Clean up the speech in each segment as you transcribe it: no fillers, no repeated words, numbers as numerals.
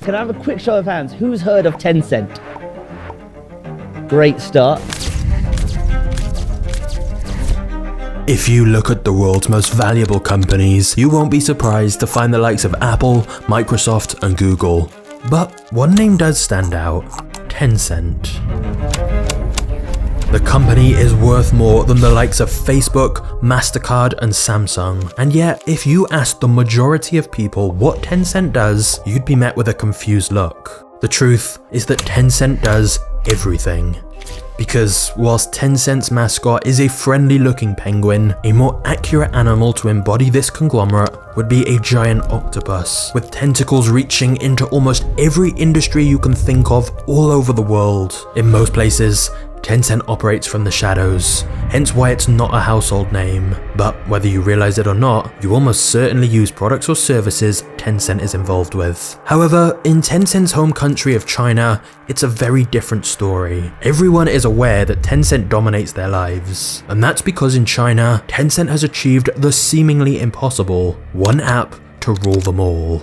Can I have a quick show of hands? Who's heard of Tencent? Great start. If you look at the world's most valuable companies, you won't be surprised to find the likes of Apple, Microsoft, and Google. But one name does stand out: Tencent. The company is worth more than the likes of Facebook, MasterCard, and Samsung. And yet, if you ask the majority of people what Tencent does, you'd be met with a confused look. The truth is that Tencent does everything. Because whilst Tencent's mascot is a friendly looking penguin, a more accurate animal to embody this conglomerate would be a giant octopus, with tentacles reaching into almost every industry you can think of all over the world. In most places, Tencent operates from the shadows, hence why it's not a household name. But whether you realize it or not, you almost certainly use products or services Tencent is involved with. However, in Tencent's home country of China, it's a very different story. Everyone is aware that Tencent dominates their lives, and that's because in China, Tencent has achieved the seemingly impossible: one app to rule them all.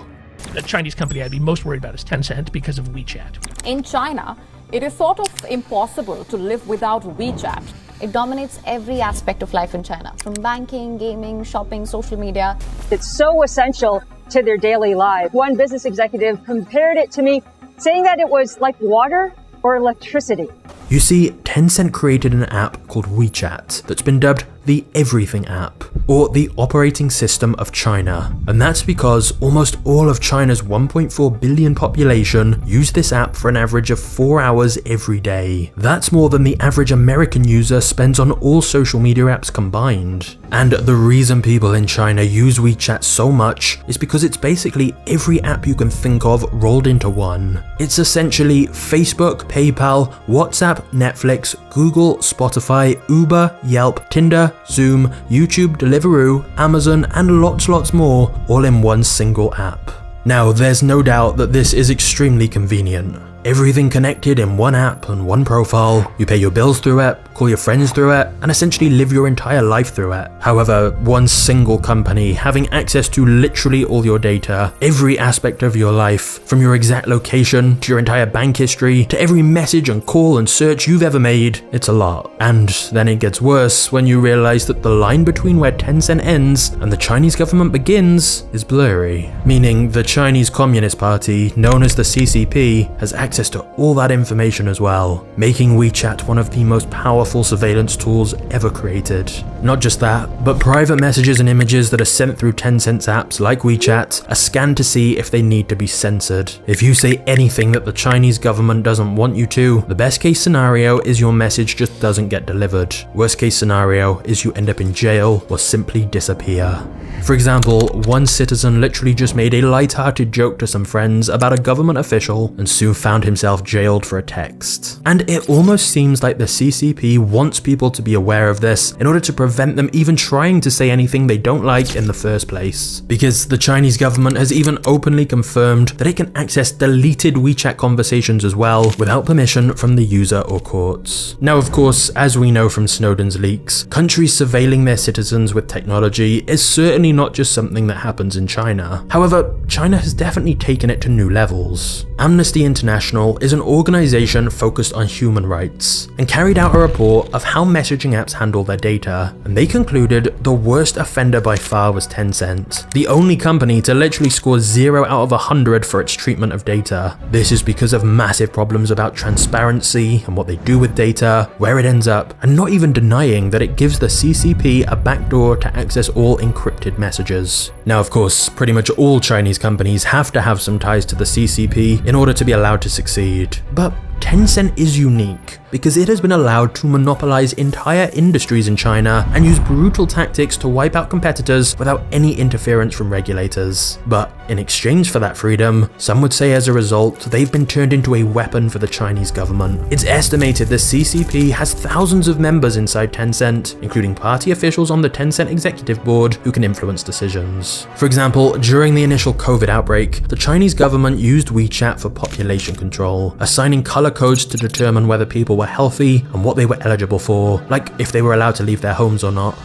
The Chinese company I'd be most worried about is Tencent because of WeChat. In China, it is sort of impossible to live without WeChat. It dominates every aspect of life in China, from banking, gaming, shopping, social media. It's so essential to their daily life. One business executive compared it to me, saying that it was like water or electricity. You see, Tencent created an app called WeChat that's been dubbed the Everything app, or the operating system of China. And that's because almost all of China's 1.4 billion population use this app for an average of 4 hours every day. That's more than the average American user spends on all social media apps combined. And the reason people in China use WeChat so much is because it's basically every app you can think of rolled into one. It's essentially Facebook, PayPal, WhatsApp, Netflix, Google, Spotify, Uber, Yelp, Tinder, Zoom, YouTube, Deliveroo, Amazon, and lots more, all in one single app. Now, there's no doubt that this is extremely convenient. Everything connected in one app and one profile. You pay your bills through it, call your friends through it, and essentially live your entire life through it. However, one single company having access to literally all your data, every aspect of your life, from your exact location to your entire bank history to every message and call and search you've ever made, it's a lot. And then it gets worse when you realize that the line between where Tencent ends and the Chinese government begins is blurry. Meaning the Chinese Communist Party, known as the CCP, has access to all that information as well, making WeChat one of the most powerful surveillance tools ever created. Not just that, but private messages and images that are sent through Tencent's apps like WeChat are scanned to see if they need to be censored. If you say anything that the Chinese government doesn't want you to, the best case scenario is your message just doesn't get delivered. Worst case scenario is you end up in jail or simply disappear. For example, one citizen literally just made a light-hearted joke to some friends about a government official and soon found himself jailed for a text. And it almost seems like the CCP wants people to be aware of this in order to prevent them even trying to say anything they don't like in the first place. Because the Chinese government has even openly confirmed that it can access deleted WeChat conversations as well without permission from the user or courts. Now, of course, as we know from Snowden's leaks, countries surveilling their citizens with technology is certainly not just something that happens in China. However, China has definitely taken it to new levels. Amnesty International is an organization focused on human rights and carried out a report of how messaging apps handle their data, and they concluded the worst offender by far was Tencent, the only company to literally score 0 out of 100 for its treatment of data. This is because of massive problems about transparency and what they do with data, where it ends up, and not even denying that it gives the CCP a backdoor to access all encrypted messages. Now, of course, pretty much all Chinese companies have to have some ties to the CCP in order to be allowed to succeed. But Tencent is unique because it has been allowed to monopolize entire industries in China and use brutal tactics to wipe out competitors without any interference from regulators. But in exchange for that freedom, some would say as a result, they've been turned into a weapon for the Chinese government. It's estimated the CCP has thousands of members inside Tencent, including party officials on the Tencent executive board who can influence decisions. For example, during the initial COVID outbreak, the Chinese government used WeChat for population control, assigning color codes to determine whether people were healthy and what they were eligible for, like if they were allowed to leave their homes or not.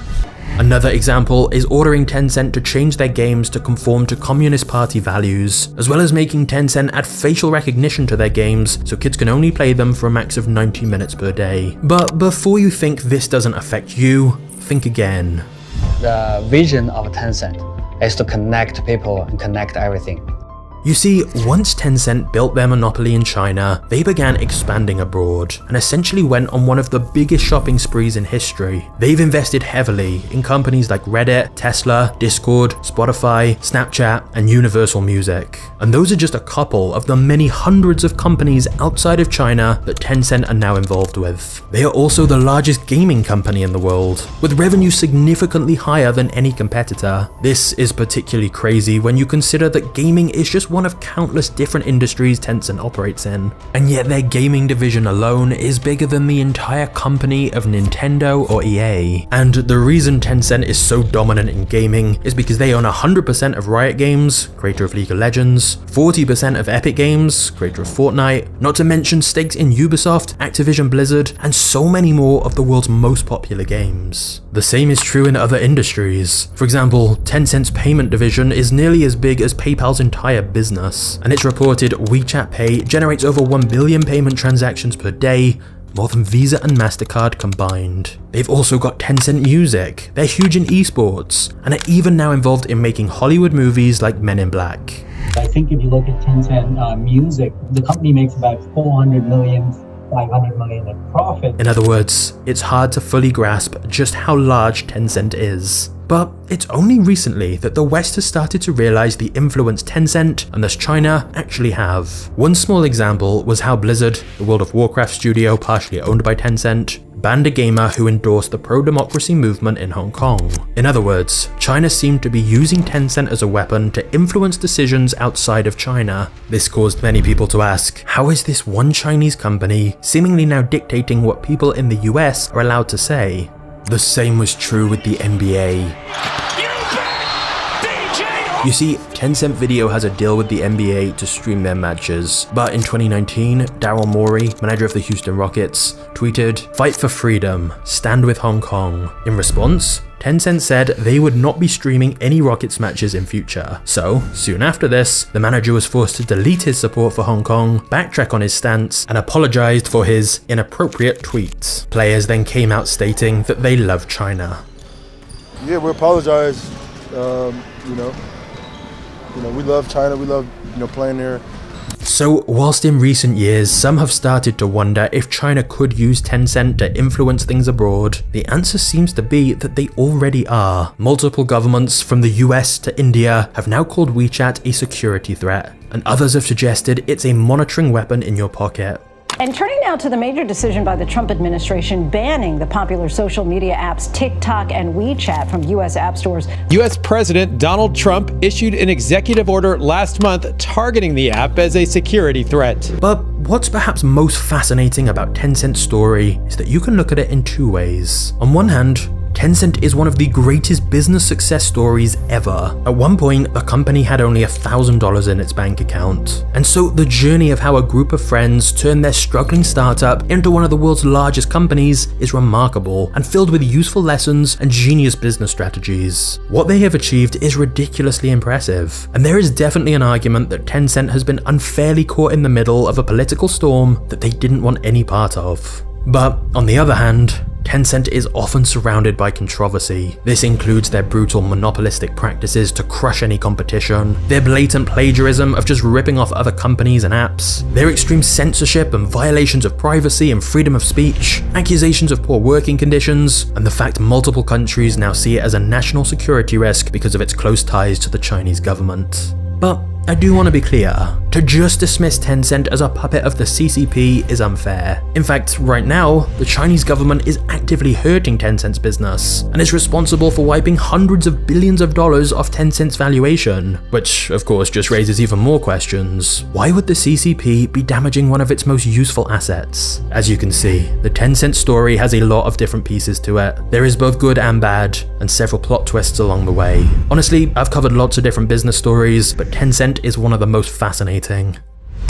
Another example is ordering Tencent to change their games to conform to Communist Party values, as well as making Tencent add facial recognition to their games so kids can only play them for a max of 90 minutes per day. But before you think this doesn't affect you, think again. The vision of Tencent is to connect people and connect everything. You see, once Tencent built their monopoly in China, they began expanding abroad and essentially went on one of the biggest shopping sprees in history. They've invested heavily in companies like Reddit, Tesla, Discord, Spotify, Snapchat, and Universal Music. And those are just a couple of the many hundreds of companies outside of China that Tencent are now involved with. They are also the largest gaming company in the world, with revenue significantly higher than any competitor. This is particularly crazy when you consider that gaming is just one of countless different industries Tencent operates in, and yet their gaming division alone is bigger than the entire company of Nintendo or EA. And the reason Tencent is so dominant in gaming is because they own 100% of Riot Games, creator of League of Legends, 40% of Epic Games, creator of Fortnite, not to mention stakes in Ubisoft, Activision Blizzard, and so many more of the world's most popular games. The same is true in other industries. For example, Tencent's payment division is nearly as big as PayPal's entire business, and it's reported WeChat Pay generates over 1 billion payment transactions per day, more than Visa and MasterCard combined. They've also got Tencent Music, they're huge in esports, and are even now involved in making Hollywood movies like Men in Black. I think if you look at Tencent Music, the company makes about 400 million, 500 million in profit. In other words, it's hard to fully grasp just how large Tencent is. But it's only recently that the West has started to realize the influence Tencent, and thus China, actually have. One small example was how Blizzard, the World of Warcraft studio partially owned by Tencent, banned a gamer who endorsed the pro-democracy movement in Hong Kong. In other words, China seemed to be using Tencent as a weapon to influence decisions outside of China. This caused many people to ask, how is this one Chinese company seemingly now dictating what people in the US are allowed to say? The same was true with the NBA. You see, Tencent Video has a deal with the NBA to stream their matches, but in 2019, Daryl Morey, manager of the Houston Rockets, tweeted, "Fight for freedom, stand with Hong Kong." In response, Tencent said they would not be streaming any Rockets matches in future. So, soon after this, the manager was forced to delete his support for Hong Kong, backtrack on his stance, and apologized for his inappropriate tweets. Players then came out stating that they love China. Yeah, we apologize. We love China. We love, playing there. So, whilst in recent years some have started to wonder if China could use Tencent to influence things abroad, the answer seems to be that they already are. Multiple governments from the US to India have now called WeChat a security threat, and others have suggested it's a monitoring weapon in your pocket. And turning now to the major decision by the Trump administration banning the popular social media apps TikTok and WeChat from U.S. app stores. U.S. President Donald Trump issued an executive order last month targeting the app as a security threat. But what's perhaps most fascinating about Tencent's story is that you can look at it in two ways. On one hand, Tencent is one of the greatest business success stories ever. At one point, the company had only $1,000 in its bank account. And so the journey of how a group of friends turned their struggling startup into one of the world's largest companies is remarkable and filled with useful lessons and genius business strategies. What they have achieved is ridiculously impressive, and there is definitely an argument that Tencent has been unfairly caught in the middle of a political storm that they didn't want any part of. But on the other hand, Tencent is often surrounded by controversy. This includes their brutal monopolistic practices to crush any competition, their blatant plagiarism of just ripping off other companies and apps, their extreme censorship and violations of privacy and freedom of speech, accusations of poor working conditions, and the fact multiple countries now see it as a national security risk because of its close ties to the Chinese government. But I do want to be clear, to just dismiss Tencent as a puppet of the CCP is unfair. In fact, right now, the Chinese government is actively hurting Tencent's business, and is responsible for wiping hundreds of billions of dollars off Tencent's valuation, which of course just raises even more questions. Why would the CCP be damaging one of its most useful assets? As you can see, the Tencent story has a lot of different pieces to it. There is both good and bad, and several plot twists along the way. Honestly, I've covered lots of different business stories, but Tencent is one of the most fascinating.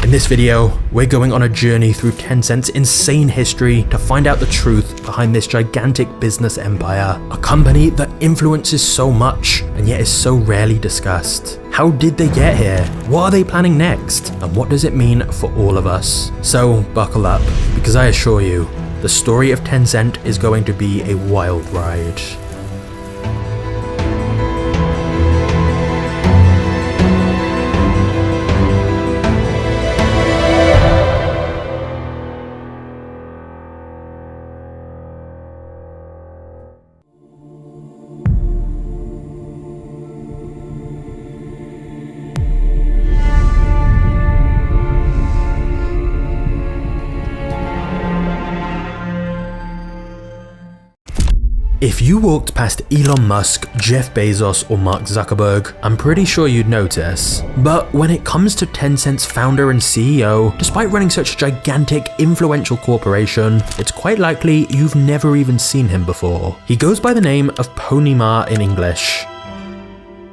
In this video, we're going on a journey through Tencent's insane history to find out the truth behind this gigantic business empire, a company that influences so much and yet is so rarely discussed. How did they get here? What are they planning next? And what does it mean for all of us? So buckle up, because I assure you, the story of Tencent is going to be a wild ride. If you walked past Elon Musk, Jeff Bezos, or Mark Zuckerberg, I'm pretty sure you'd notice. But when it comes to Tencent's founder and CEO, despite running such a gigantic, influential corporation, it's quite likely you've never even seen him before. He goes by the name of Pony Ma in English.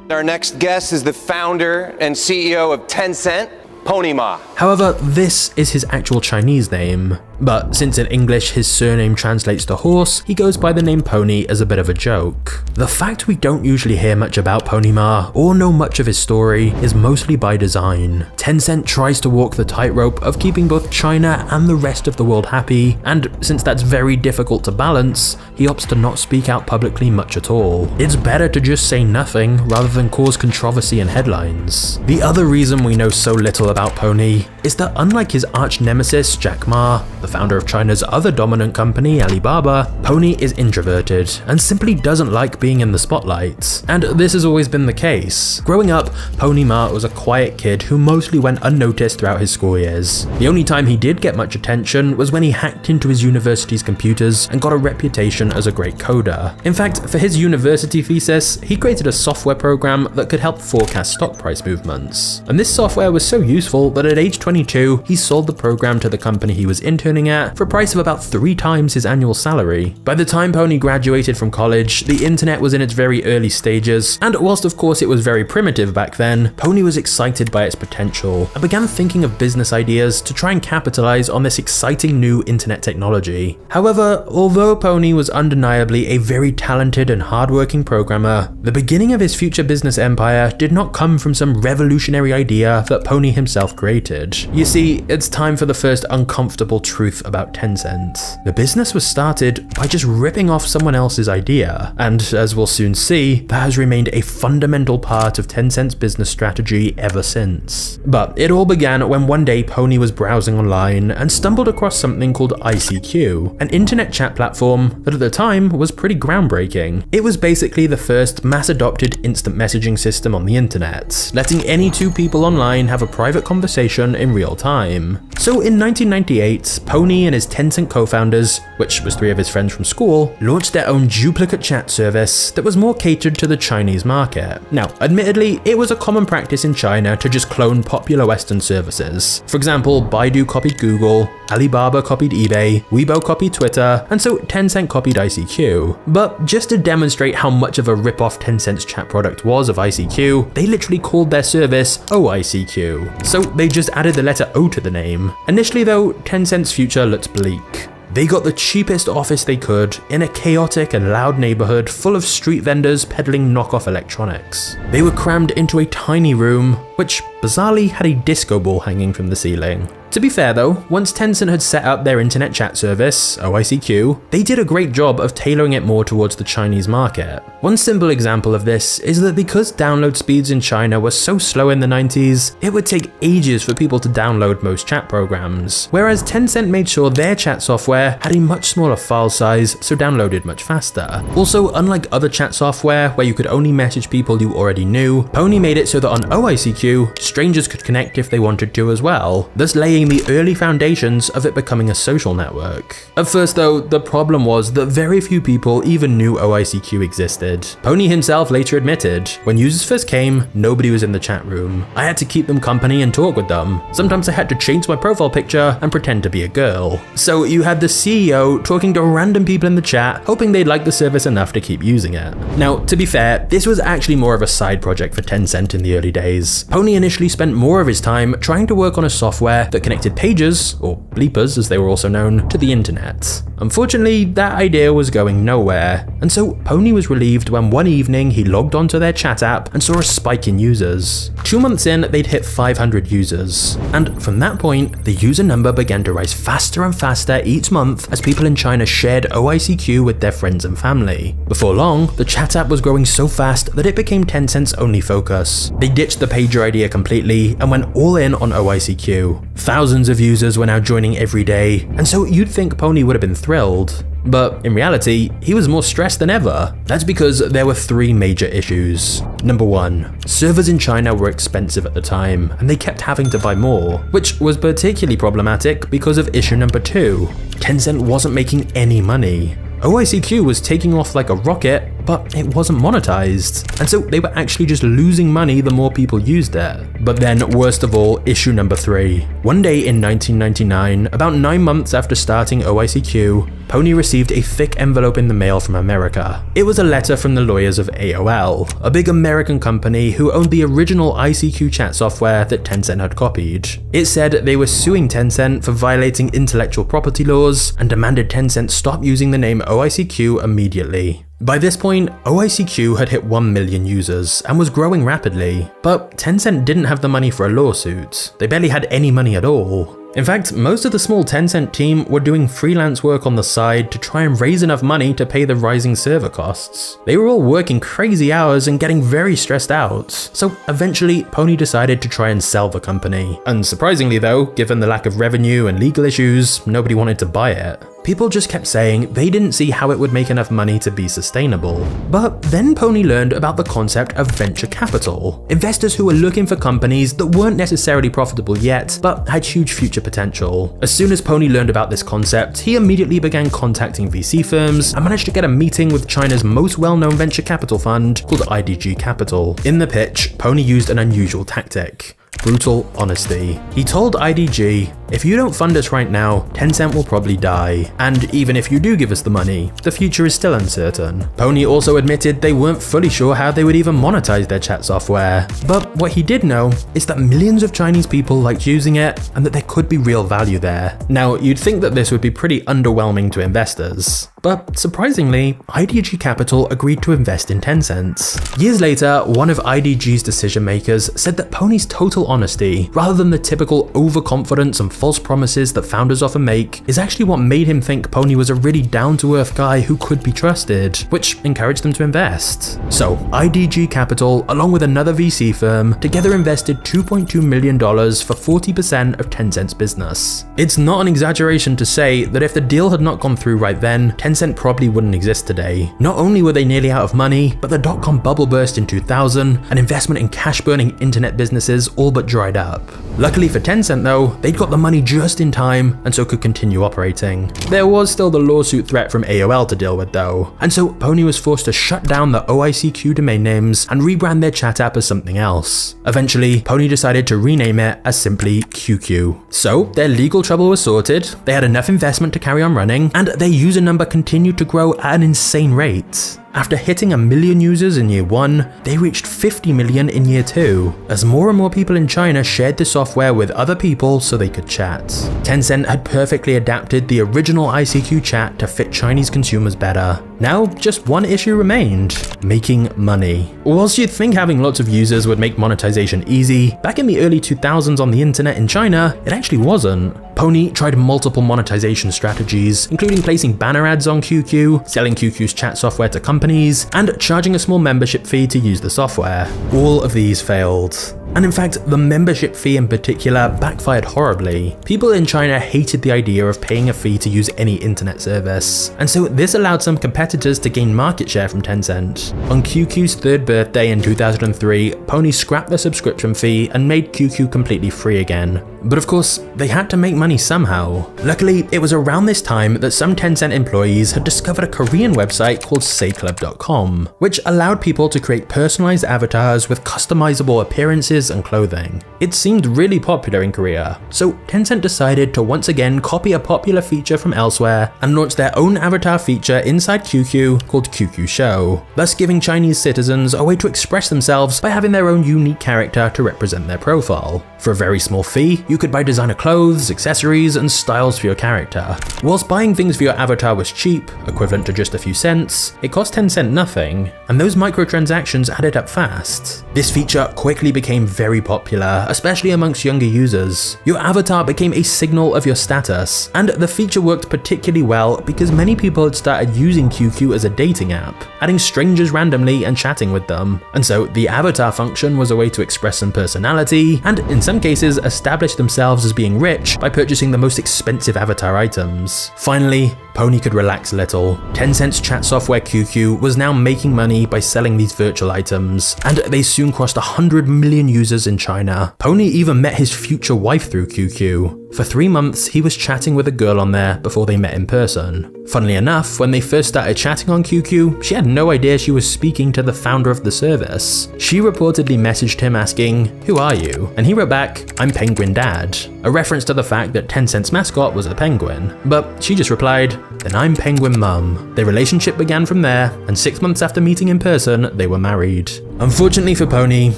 Our next guest is the founder and CEO of Tencent, Pony Ma. However, this is his actual Chinese name. But since in English his surname translates to horse, he goes by the name Pony as a bit of a joke. The fact we don't usually hear much about Pony Ma or know much of his story is mostly by design. Tencent tries to walk the tightrope of keeping both China and the rest of the world happy, and since that's very difficult to balance, he opts to not speak out publicly much at all. It's better to just say nothing rather than cause controversy and headlines. The other reason we know so little about Pony is that unlike his arch nemesis Jack Ma, the founder of China's other dominant company, Alibaba, Pony is introverted and simply doesn't like being in the spotlight. And this has always been the case. Growing up, Pony Ma was a quiet kid who mostly went unnoticed throughout his school years. The only time he did get much attention was when he hacked into his university's computers and got a reputation as a great coder. In fact, for his university thesis, he created a software program that could help forecast stock price movements. And this software was so useful that at age 22, he sold the program to the company he was interning at for a price of about 3 times his annual salary. By the time Pony graduated from college, the internet was in its very early stages, and whilst of course it was very primitive back then, Pony was excited by its potential and began thinking of business ideas to try and capitalize on this exciting new internet technology. However, although Pony was undeniably a very talented and hardworking programmer, the beginning of his future business empire did not come from some revolutionary idea that Pony himself created. You see, it's time for the first uncomfortable truth about Tencent. The business was started by just ripping off someone else's idea, and as we'll soon see, that has remained a fundamental part of Tencent's business strategy ever since. But it all began when one day Pony was browsing online and stumbled across something called ICQ, an internet chat platform that at the time was pretty groundbreaking. It was basically the first mass-adopted instant messaging system on the internet, letting any two people online have a private conversation in real time. So in 1998, Pony and his Tencent co-founders, which was 3 of his friends from school, launched their own duplicate chat service that was more catered to the Chinese market. Now, admittedly, it was a common practice in China to just clone popular Western services. For example, Baidu copied Google, Alibaba copied eBay, Weibo copied Twitter, and so Tencent copied ICQ. But just to demonstrate how much of a rip-off Tencent's chat product was of ICQ, they literally called their service OICQ. So they just added the letter O to the name. Initially though, Tencent's future looked bleak. They got the cheapest office they could in a chaotic and loud neighborhood full of street vendors peddling knockoff electronics. They were crammed into a tiny room, which bizarrely had a disco ball hanging from the ceiling. To be fair though, once Tencent had set up their internet chat service, OICQ, they did a great job of tailoring it more towards the Chinese market. One simple example of this is that because download speeds in China were so slow in the 90s, it would take ages for people to download most chat programs, whereas Tencent made sure their chat software had a much smaller file size, so downloaded much faster. Also, unlike other chat software where you could only message people you already knew, Pony made it so that on OICQ, strangers could connect if they wanted to as well, thus laying the early foundations of it becoming a social network. At first though, the problem was that very few people even knew OICQ existed. Pony himself later admitted, when users first came, nobody was in the chat room. I had to keep them company and talk with them. Sometimes I had to change my profile picture and pretend to be a girl. So you had the CEO talking to random people in the chat, hoping they'd like the service enough to keep using it. Now, to be fair, this was actually more of a side project for Tencent in the early days. Pony initially spent more of his time trying to work on a software that connected pages, or bleepers as they were also known, to the internet. Unfortunately, that idea was going nowhere, and so Pony was relieved when one evening he logged onto their chat app and saw a spike in users. 2 months in, they'd hit 500 users, and from that point, the user number began to rise faster and faster each month as people in China shared OICQ with their friends and family. Before long, the chat app was growing so fast that it became Tencent's only focus. They ditched the pager idea completely and went all in on OICQ. Thousands of users were now joining every day, and so you'd think Pony would have been thrilled. But in reality, he was more stressed than ever. That's because there were 3 major issues. Number 1, servers in China were expensive at the time, and they kept having to buy more, which was particularly problematic because of issue number 2. Tencent wasn't making any money. OICQ was taking off like a rocket, but it wasn't monetized, and so they were actually just losing money the more people used it. But then, worst of all, issue number 3. One day in 1999, about 9 months after starting OICQ, Pony received a thick envelope in the mail from America. It was a letter from the lawyers of AOL, a big American company who owned the original ICQ chat software that Tencent had copied. It said they were suing Tencent for violating intellectual property laws and demanded Tencent stop using the name OICQ immediately. By this point, OICQ had hit 1 million users and was growing rapidly, but Tencent didn't have the money for a lawsuit. They barely had any money at all. In fact, most of the small Tencent team were doing freelance work on the side to try and raise enough money to pay the rising server costs. They were all working crazy hours and getting very stressed out, so eventually Pony decided to try and sell the company. Unsurprisingly though, given the lack of revenue and legal issues, nobody wanted to buy it. People just kept saying they didn't see how it would make enough money to be sustainable. But then Pony learned about the concept of venture capital. Investors who were looking for companies that weren't necessarily profitable yet, but had huge future potential. As soon as Pony learned about this concept, he immediately began contacting VC firms and managed to get a meeting with China's most well-known venture capital fund called IDG Capital. In the pitch, Pony used an unusual tactic: brutal honesty. He told IDG, "If you don't fund us right now, Tencent will probably die. And even if you do give us the money, the future is still uncertain." Pony also admitted they weren't fully sure how they would even monetize their chat software. But what he did know is that millions of Chinese people liked using it and that there could be real value there. Now, you'd think that this would be pretty underwhelming to investors. But surprisingly, IDG Capital agreed to invest in Tencent. Years later, one of IDG's decision makers said that Pony's total honesty, rather than the typical overconfidence and false promises that founders often make, is actually what made him think Pony was a really down-to-earth guy who could be trusted, which encouraged them to invest. So, IDG Capital, along with another VC firm, together invested $2.2 million for 40% of Tencent's business. It's not an exaggeration to say that if the deal had not gone through right then, Tencent probably wouldn't exist today. Not only were they nearly out of money, but the dot-com bubble burst in 2000, and investment in cash-burning internet businesses all but dried up. Luckily for Tencent though, they'd got the money just in time, and so could continue operating. There was still the lawsuit threat from AOL to deal with though, and so Pony was forced to shut down the OICQ domain names and rebrand their chat app as something else. Eventually, Pony decided to rename it as simply QQ. So, their legal trouble was sorted, they had enough investment to carry on running, and their user number continued to grow at an insane rate. After hitting 1 million users in year 1, they reached 50 million in year 2, as more and more people in China shared the software with other people so they could chat. Tencent had perfectly adapted the original ICQ chat to fit Chinese consumers better. Now, just one issue remained: making money. Whilst you'd think having lots of users would make monetization easy, back in the early 2000s on the internet in China, it actually wasn't. Pony tried multiple monetization strategies, including placing banner ads on QQ, selling QQ's chat software to companies, and charging a small membership fee to use the software. All of these failed. And in fact, the membership fee in particular backfired horribly. People in China hated the idea of paying a fee to use any internet service, and so this allowed some competitors to gain market share from Tencent. On QQ's 3rd birthday in 2003, Pony scrapped the subscription fee and made QQ completely free again. But of course, they had to make money somehow. Luckily, it was around this time that some Tencent employees had discovered a Korean website called secretive.com, which allowed people to create personalized avatars with customizable appearances watches and clothing. It seemed really popular in Korea, so Tencent decided to once again copy a popular feature from elsewhere and launch their own avatar feature inside QQ called QQ Show, thus giving Chinese citizens a way to express themselves by having their own unique character to represent their profile. For a very small fee, you could buy designer clothes, accessories, and styles for your character. Whilst buying things for your avatar was cheap, equivalent to just a few cents, it cost Tencent nothing, and those microtransactions added up fast. This feature quickly became very popular, especially amongst younger users. Your avatar became a signal of your status, and the feature worked particularly well because many people had started using QQ as a dating app, adding strangers randomly and chatting with them. And so the avatar function was a way to express some personality, and in some cases establish themselves as being rich by purchasing the most expensive avatar items. Finally, Pony could relax a little. Tencent's chat software QQ was now making money by selling these virtual items, and they soon crossed 100 million users in China. Pony even met his future wife through QQ. For 3 months, he was chatting with a girl on there before they met in person. Funnily enough, when they first started chatting on QQ, she had no idea she was speaking to the founder of the service. She reportedly messaged him asking, "Who are you?" And he wrote back, "I'm Penguin Dad," a reference to the fact that Tencent's mascot was a penguin. But she just replied, "Then I'm Penguin Mum." Their relationship began from there, and 6 months after meeting in person, they were married. Unfortunately for Pony,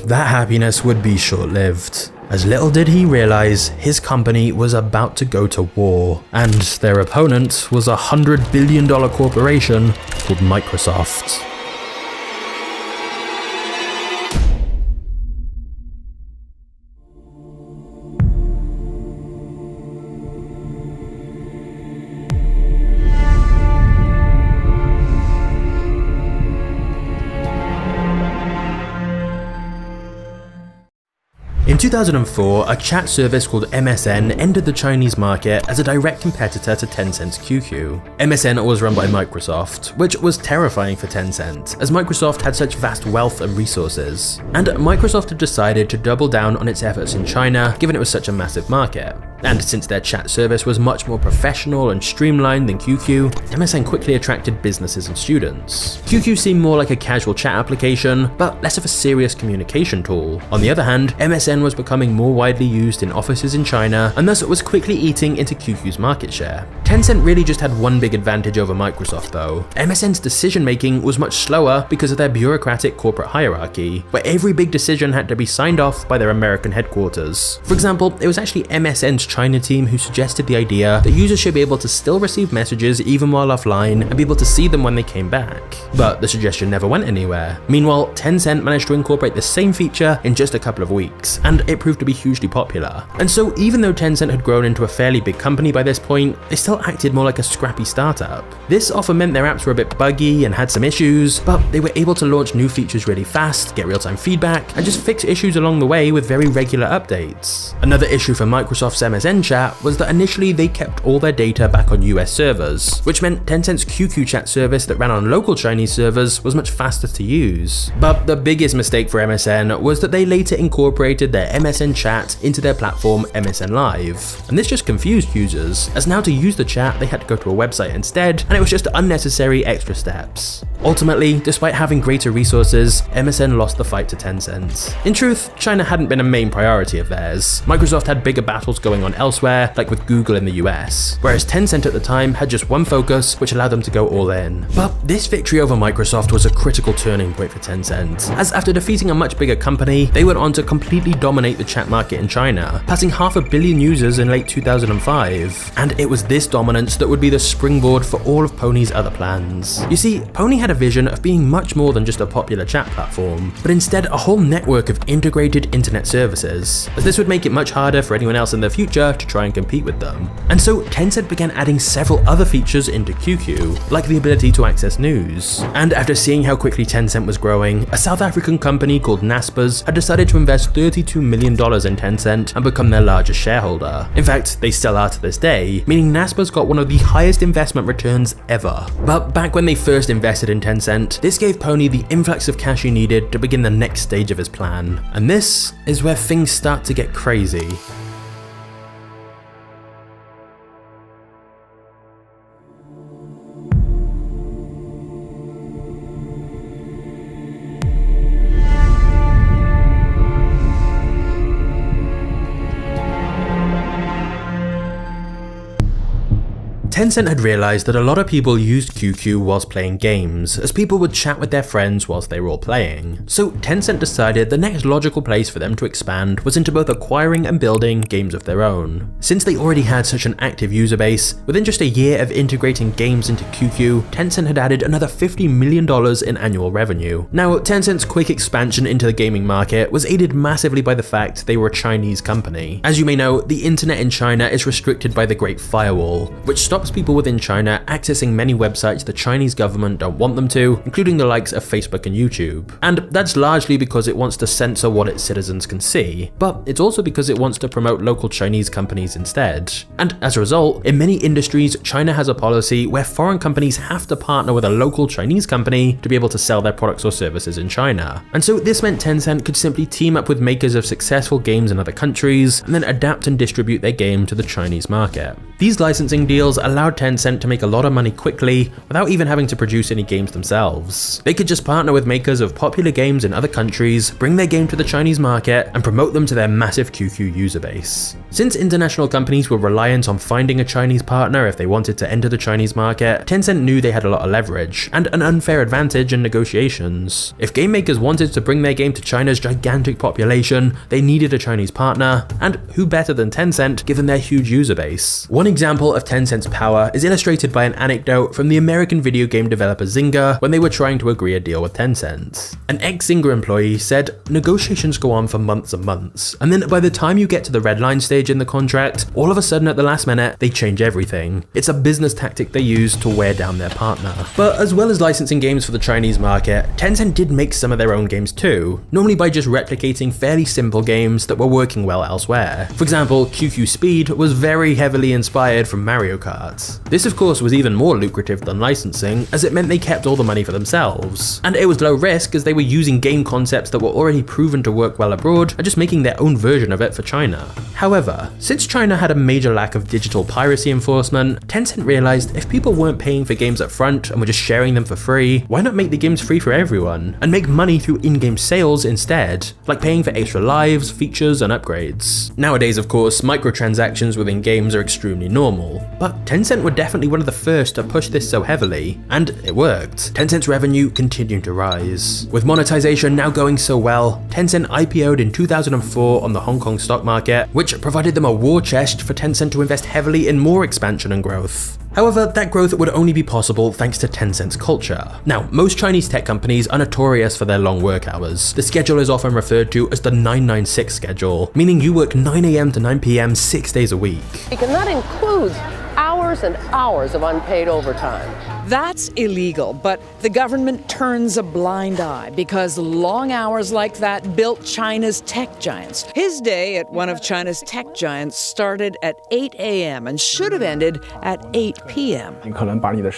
that happiness would be short-lived, as little did he realize his company was about to go to war, and their opponent was a $100 billion corporation called Microsoft. In 2004, a chat service called MSN entered the Chinese market as a direct competitor to Tencent's QQ. MSN was run by Microsoft, which was terrifying for Tencent, as Microsoft had such vast wealth and resources. And Microsoft had decided to double down on its efforts in China, given it was such a massive market. And since their chat service was much more professional and streamlined than QQ, MSN quickly attracted businesses and students. QQ seemed more like a casual chat application, but less of a serious communication tool. On the other hand, MSN was becoming more widely used in offices in China, and thus it was quickly eating into QQ's market share. Tencent really just had one big advantage over Microsoft though. MSN's decision making was much slower because of their bureaucratic corporate hierarchy, where every big decision had to be signed off by their American headquarters. For example, it was actually MSN's China team who suggested the idea that users should be able to still receive messages even while offline and be able to see them when they came back. But the suggestion never went anywhere. Meanwhile, Tencent managed to incorporate the same feature in just a couple of weeks, and it proved to be hugely popular. And so even though Tencent had grown into a fairly big company by this point, they still acted more like a scrappy startup. This often meant their apps were a bit buggy and had some issues, but they were able to launch new features really fast, get real-time feedback, and just fix issues along the way with very regular updates. Another issue for Microsoft's MSN chat was that initially they kept all their data back on US servers, which meant Tencent's QQ chat service that ran on local Chinese servers was much faster to use. But the biggest mistake for MSN was that they later incorporated their MSN chat into their platform MSN Live. And this just confused users, as now to use the chat they had to go to a website instead, and it was just unnecessary extra steps. Ultimately, despite having greater resources, MSN lost the fight to Tencent. In truth, China hadn't been a main priority of theirs. Microsoft had bigger battles going on elsewhere, like with Google in the US, whereas Tencent at the time had just one focus, which allowed them to go all in. But this victory over Microsoft was a critical turning point for Tencent, as after defeating a much bigger company, they went on to completely dominate the chat market in China, passing 500 million users in late 2005. And it was this dominance that would be the springboard for all of Pony's other plans. You see, Pony had a vision of being much more than just a popular chat platform, but instead a whole network of integrated internet services, as this would make it much harder for anyone else in the future to try and compete with them. And so Tencent began adding several other features into QQ, like the ability to access news. And after seeing how quickly Tencent was growing, a South African company called Naspers had decided to invest $32 million in Tencent and become their largest shareholder. In fact, they still are to this day, meaning Naspers got one of the highest investment returns ever. But back when they first invested in Tencent, this gave Pony the influx of cash he needed to begin the next stage of his plan. And this is where things start to get crazy. Tencent had realized that a lot of people used QQ whilst playing games, as people would chat with their friends whilst they were all playing. So Tencent decided the next logical place for them to expand was into both acquiring and building games of their own. Since they already had such an active user base, within just a year of integrating games into QQ, Tencent had added another $50 million in annual revenue. Now, Tencent's quick expansion into the gaming market was aided massively by the fact they were a Chinese company. As you may know, the internet in China is restricted by the Great Firewall, which stops people within China accessing many websites the Chinese government don't want them to, including the likes of Facebook and YouTube. And that's largely because it wants to censor what its citizens can see, but it's also because it wants to promote local Chinese companies instead. And as a result, in many industries, China has a policy where foreign companies have to partner with a local Chinese company to be able to sell their products or services in China. And so this meant Tencent could simply team up with makers of successful games in other countries and then adapt and distribute their game to the Chinese market. These licensing deals allowed Tencent to make a lot of money quickly without even having to produce any games themselves. They could just partner with makers of popular games in other countries, bring their game to the Chinese market, and promote them to their massive QQ user base. Since international companies were reliant on finding a Chinese partner if they wanted to enter the Chinese market, Tencent knew they had a lot of leverage and an unfair advantage in negotiations. If game makers wanted to bring their game to China's gigantic population, they needed a Chinese partner, and who better than Tencent given their huge user base? One example of Tencent's power is illustrated by an anecdote from the American video game developer Zynga when they were trying to agree a deal with Tencent. An ex-Zynga employee said, "Negotiations go on for months and months, and then by the time you get to the red line stage in the contract, all of a sudden at the last minute, they change everything. It's a business tactic they use to wear down their partner." But as well as licensing games for the Chinese market, Tencent did make some of their own games too, normally by just replicating fairly simple games that were working well elsewhere. For example, QQ Speed was very heavily inspired from Mario Kart. This of course was even more lucrative than licensing, as it meant they kept all the money for themselves. And it was low risk as they were using game concepts that were already proven to work well abroad and just making their own version of it for China. However, since China had a major lack of digital piracy enforcement, Tencent realized if people weren't paying for games up front and were just sharing them for free, why not make the games free for everyone and make money through in-game sales instead, like paying for extra lives, features, and upgrades. Nowadays, of course, microtransactions within games are extremely normal, but Tencent were definitely one of the first to push this so heavily, and it worked. Tencent's revenue continued to rise. With monetization now going so well, Tencent IPO'd in 2004 on the Hong Kong stock market, which provided them a war chest for Tencent to invest heavily in more expansion and growth. However, that growth would only be possible thanks to Tencent's culture. Now, most Chinese tech companies are notorious for their long work hours. The schedule is often referred to as the 996 schedule, meaning you work 9 AM to 9 PM 6 days a week. And that includes hours and hours of unpaid overtime. That's illegal, but the government turns a blind eye because long hours like that built China's tech giants. His day at one of China's tech giants started at 8 a.m. and should have ended at 8 p.m.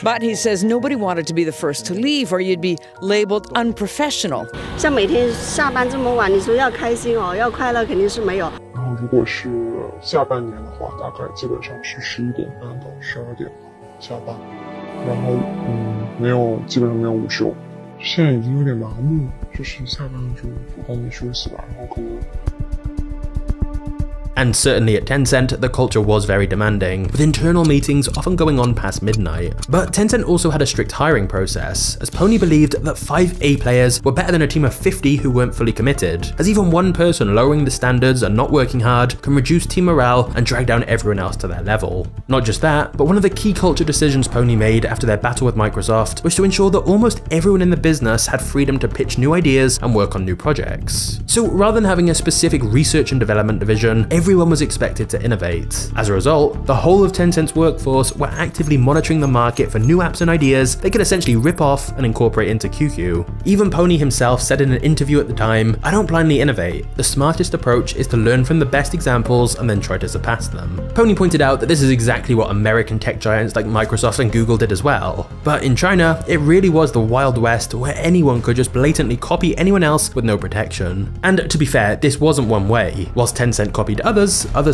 But he says nobody wanted to be the first to leave or you'd be labeled unprofessional. 像每天下班这么晚，你说要开心哦，要快乐肯定是没有。然后如果是下半年的话，大概基本上是11点半到12点下班。然后基本上没有午休，现在已经有点麻木，就是下班就赶紧休息吧，然后可能。And certainly at Tencent, the culture was very demanding, with internal meetings often going on past midnight. But Tencent also had a strict hiring process, as Pony believed that 5 A players were better than a team of 50 who weren't fully committed, as even one person lowering the standards and not working hard can reduce team morale and drag down everyone else to their level. Not just that, but one of the key culture decisions Pony made after their battle with Microsoft was to ensure that almost everyone in the business had freedom to pitch new ideas and work on new projects. So rather than having a specific research and development division, everyone was expected to innovate. As a result, the whole of Tencent's workforce were actively monitoring the market for new apps and ideas they could essentially rip off and incorporate into QQ. Even Pony himself said in an interview at the time, "I don't blindly innovate. The smartest approach is to learn from the best examples and then try to surpass them." Pony pointed out that this is exactly what American tech giants like Microsoft and Google did as well. But in China, it really was the Wild West where anyone could just blatantly copy anyone else with no protection. And to be fair, this wasn't one way. Whilst Tencent copied others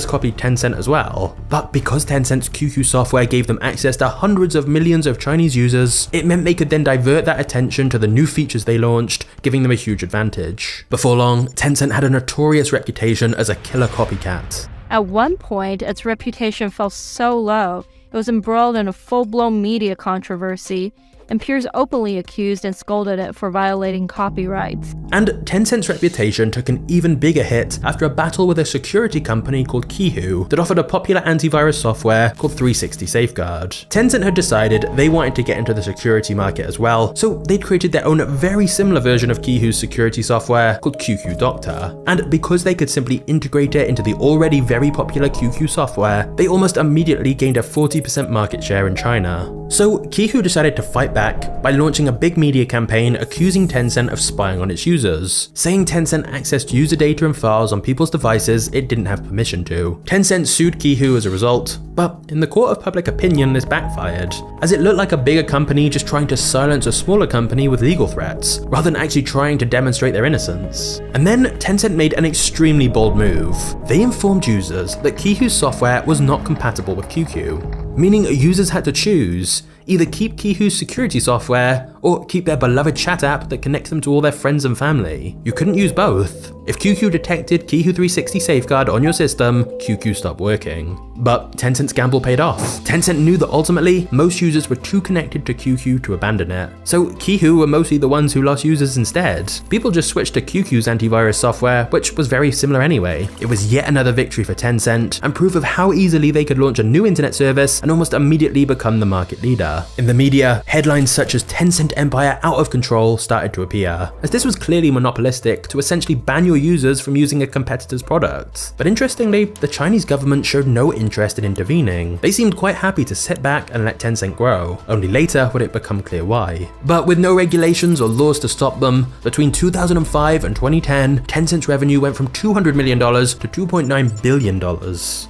copied Tencent as well. But because Tencent's QQ software gave them access to hundreds of millions of Chinese users, it meant they could then divert that attention to the new features they launched, giving them a huge advantage. Before long, Tencent had a notorious reputation as a killer copycat. At one point, its reputation fell so low, It was embroiled in a full-blown media controversy, and peers openly accused and scolded it for violating copyrights. And Tencent's reputation took an even bigger hit after a battle with a security company called Qihoo that offered a popular antivirus software called 360 Safeguard. Tencent had decided they wanted to get into the security market as well, so they'd created their own very similar version of Qihoo's security software called QQ Doctor. And because they could simply integrate it into the already very popular QQ software, they almost immediately gained a 40% market share in China. So Qihoo decided to fight back by launching a big media campaign accusing Tencent of spying on its users, saying Tencent accessed user data and files on people's devices it didn't have permission to. Tencent sued Qihoo as a result, but in the court of public opinion this backfired, as it looked like a bigger company just trying to silence a smaller company with legal threats, rather than actually trying to demonstrate their innocence. And then Tencent made an extremely bold move. They informed users that Qihoo's software was not compatible with QQ, meaning users had to choose either keep Qihoo's security software or keep their beloved chat app that connects them to all their friends and family. You couldn't use both. If QQ detected Qihoo 360 Safeguard on your system, QQ stopped working. But Tencent's gamble paid off. Tencent knew that ultimately, most users were too connected to QQ to abandon it. So Qihoo were mostly the ones who lost users instead. People just switched to QQ's antivirus software, which was very similar anyway. It was yet another victory for Tencent, and proof of how easily they could launch a new internet service and almost immediately become the market leader. In the media, headlines such as Tencent Empire out of control started to appear, as this was clearly monopolistic to essentially ban your users from using a competitor's product. But interestingly, the Chinese government showed no interest in intervening. They seemed quite happy to sit back and let Tencent grow. Only later would it become clear why. But with no regulations or laws to stop them, between 2005 and 2010, Tencent's revenue went from $200 million to $2.9 billion.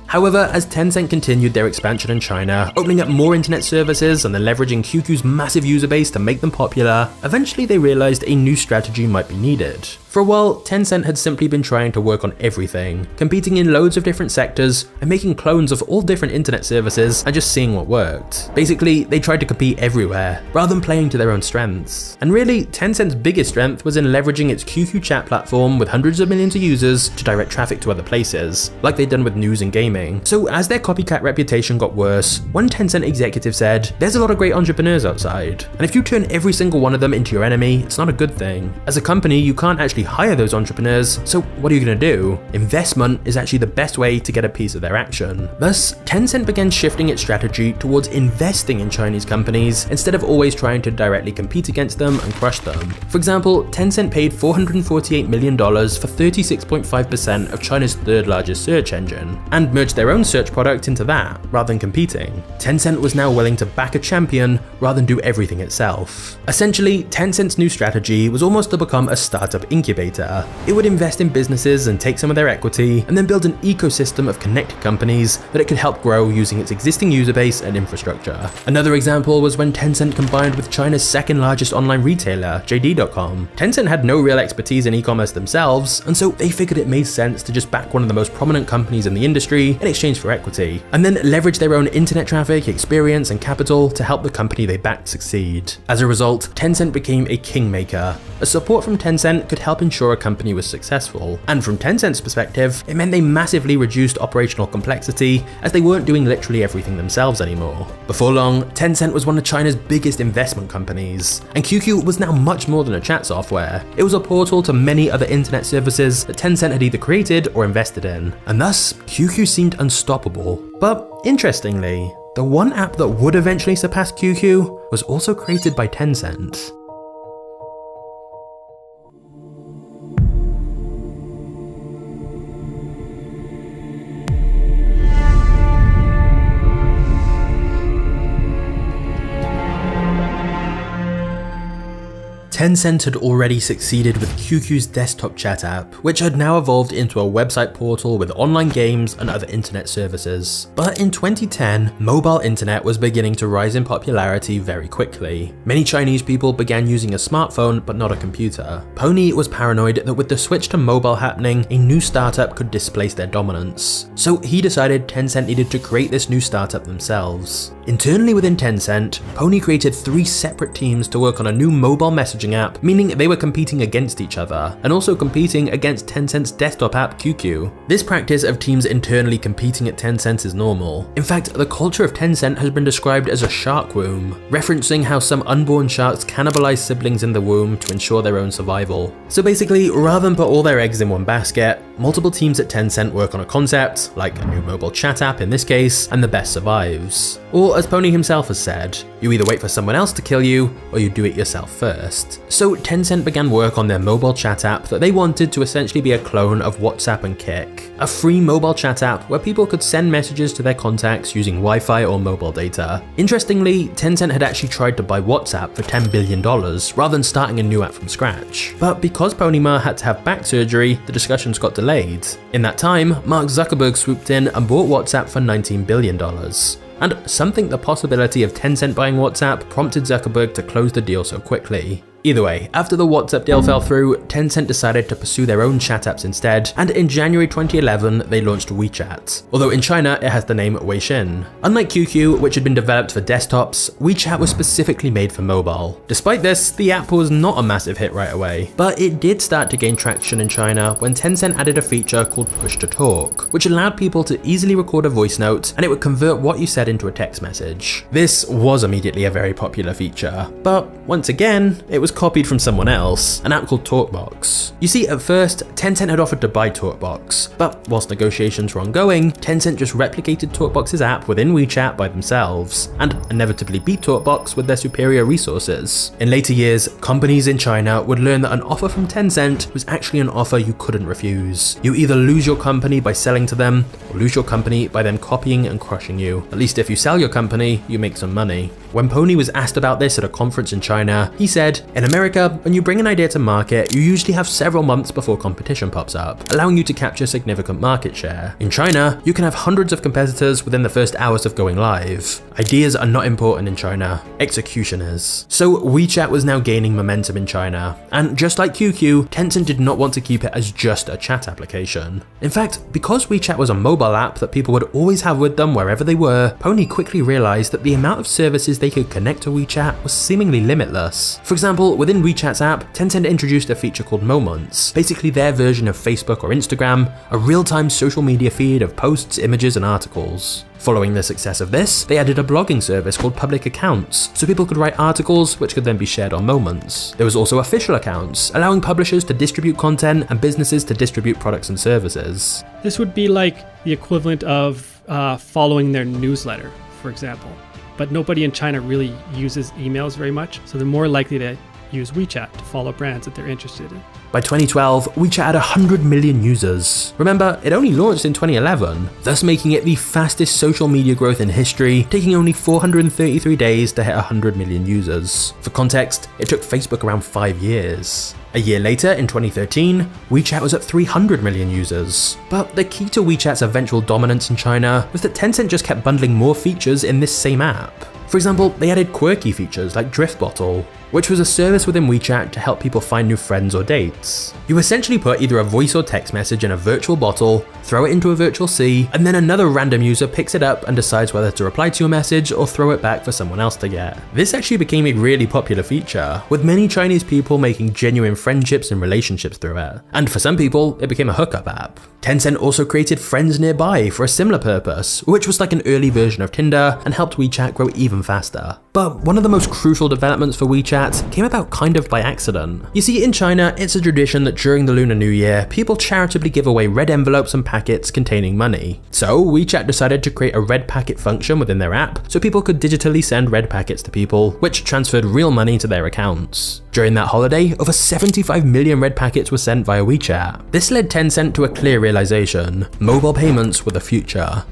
However, as Tencent continued their expansion in China, opening up more internet services and then leveraging QQ's massive user base to make them popular, eventually they realized a new strategy might be needed. For a while, Tencent had simply been trying to work on everything, competing in loads of different sectors and making clones of all different internet services and just seeing what worked. Basically, they tried to compete everywhere, rather than playing to their own strengths. And really, Tencent's biggest strength was in leveraging its QQ chat platform with hundreds of millions of users to direct traffic to other places, like they'd done with news and gaming. So as their copycat reputation got worse, one Tencent executive said, "There's a lot of great entrepreneurs outside, and if you turn every single one of them into your enemy, it's not a good thing. As a company, you can't actually hire those entrepreneurs, so what are you going to do? Investment is actually the best way to get a piece of their action." Thus, Tencent began shifting its strategy towards investing in Chinese companies instead of always trying to directly compete against them and crush them. For example, Tencent paid $448 million for 36.5% of China's third largest search engine, and merged their own search product into that, rather than competing. Tencent was now willing to back a champion rather than do everything itself. Essentially, Tencent's new strategy was almost to become a startup incubator. It would invest in businesses and take some of their equity, and then build an ecosystem of connected companies that it could help grow using its existing user base and infrastructure. Another example was when Tencent combined with China's second largest online retailer, JD.com. Tencent had no real expertise in e-commerce themselves, and so they figured it made sense to just back one of the most prominent companies in the industry in exchange for equity, and then leverage their own internet traffic, experience, and capital to help the company they backed succeed. As a result, Tencent became a kingmaker. As support from Tencent could help ensure a company was successful, and from Tencent's perspective, it meant they massively reduced operational complexity as they weren't doing literally everything themselves anymore. Before long, Tencent was one of China's biggest investment companies, and QQ was now much more than a chat software. It was a portal to many other internet services that Tencent had either created or invested in, and thus, QQ seemed unstoppable. But interestingly, the one app that would eventually surpass QQ was also created by Tencent. Tencent had already succeeded with QQ's desktop chat app, which had now evolved into a website portal with online games and other internet services. But in 2010, mobile internet was beginning to rise in popularity very quickly. Many Chinese people began using a smartphone but not a computer. Pony was paranoid that with the switch to mobile happening, a new startup could displace their dominance. So he decided Tencent needed to create this new startup themselves. Internally within Tencent, Pony created 3 separate teams to work on a new mobile messaging app, meaning they were competing against each other, and also competing against Tencent's desktop app QQ. This practice of teams internally competing at Tencent is normal. In fact, the culture of Tencent has been described as a shark womb, referencing how some unborn sharks cannibalize siblings in the womb to ensure their own survival. So basically, rather than put all their eggs in one basket, multiple teams at Tencent work on a concept, like a new mobile chat app in this case, and the best survives. Or as Pony himself has said, you either wait for someone else to kill you, or you do it yourself first. So Tencent began work on their mobile chat app that they wanted to essentially be a clone of WhatsApp and Kik, a free mobile chat app where people could send messages to their contacts using Wi-Fi or mobile data. Interestingly, Tencent had actually tried to buy WhatsApp for $10 billion rather than starting a new app from scratch. But because Pony Ma had to have back surgery, the discussions got delayed. In that time, Mark Zuckerberg swooped in and bought WhatsApp for $19 billion. And some think the possibility of Tencent buying WhatsApp prompted Zuckerberg to close the deal so quickly. Either way, after the WhatsApp deal fell through, Tencent decided to pursue their own chat apps instead, and in January 2011, they launched WeChat. Although in China, it has the name Weixin. Unlike QQ, which had been developed for desktops, WeChat was specifically made for mobile. Despite this, the app was not a massive hit right away, but it did start to gain traction in China when Tencent added a feature called Push to Talk, which allowed people to easily record a voice note, and it would convert what you said into a text message. This was immediately a very popular feature, but once again, it was copied from someone else, an app called TalkBox. You see, at first, Tencent had offered to buy TalkBox, but whilst negotiations were ongoing, Tencent just replicated TalkBox's app within WeChat by themselves, and inevitably beat TalkBox with their superior resources. In later years, companies in China would learn that an offer from Tencent was actually an offer you couldn't refuse. You either lose your company by selling to them, or lose your company by them copying and crushing you. At least if you sell your company, you make some money. When Pony was asked about this at a conference in China, he said, "In America, when you bring an idea to market, you usually have several months before competition pops up, allowing you to capture significant market share. In China, you can have hundreds of competitors within the first hours of going live. Ideas are not important in China, execution is." So WeChat was now gaining momentum in China, and just like QQ, Tencent did not want to keep it as just a chat application. In fact, because WeChat was a mobile app that people would always have with them wherever they were, Pony quickly realized that the amount of services they could connect to WeChat was seemingly limitless. For example, within WeChat's app, Tencent introduced a feature called Moments, basically their version of Facebook or Instagram, a real-time social media feed of posts, images, and articles. Following the success of this, they added a blogging service called Public Accounts, so people could write articles which could then be shared on Moments. There was also official accounts, allowing publishers to distribute content and businesses to distribute products and services. This would be like the equivalent of following their newsletter, for example. But nobody in China really uses emails very much, so they're more likely to use WeChat to follow brands that they're interested in. By 2012, WeChat had 100 million users. Remember, it only launched in 2011, thus making it the fastest social media growth in history, taking only 433 days to hit 100 million users. For context, it took Facebook around 5 years. A year later, in 2013, WeChat was at 300 million users. But the key to WeChat's eventual dominance in China was that Tencent just kept bundling more features in this same app. For example, they added quirky features like Drift Bottle, which was a service within WeChat to help people find new friends or dates. You essentially put either a voice or text message in a virtual bottle, throw it into a virtual sea, and then another random user picks it up and decides whether to reply to your message or throw it back for someone else to get. This actually became a really popular feature, with many Chinese people making genuine friendships and relationships through it. And for some people, it became a hookup app. Tencent also created Friends Nearby for a similar purpose, which was like an early version of Tinder and helped WeChat grow even faster. But one of the most crucial developments for WeChat came about kind of by accident. You see, in China, it's a tradition that during the Lunar New Year, people charitably give away red envelopes and packets containing money. So WeChat decided to create a red packet function within their app so people could digitally send red packets to people, which transferred real money to their accounts. During that holiday, over 75 million red packets were sent via WeChat. This led Tencent to a clear realization: mobile payments were the future.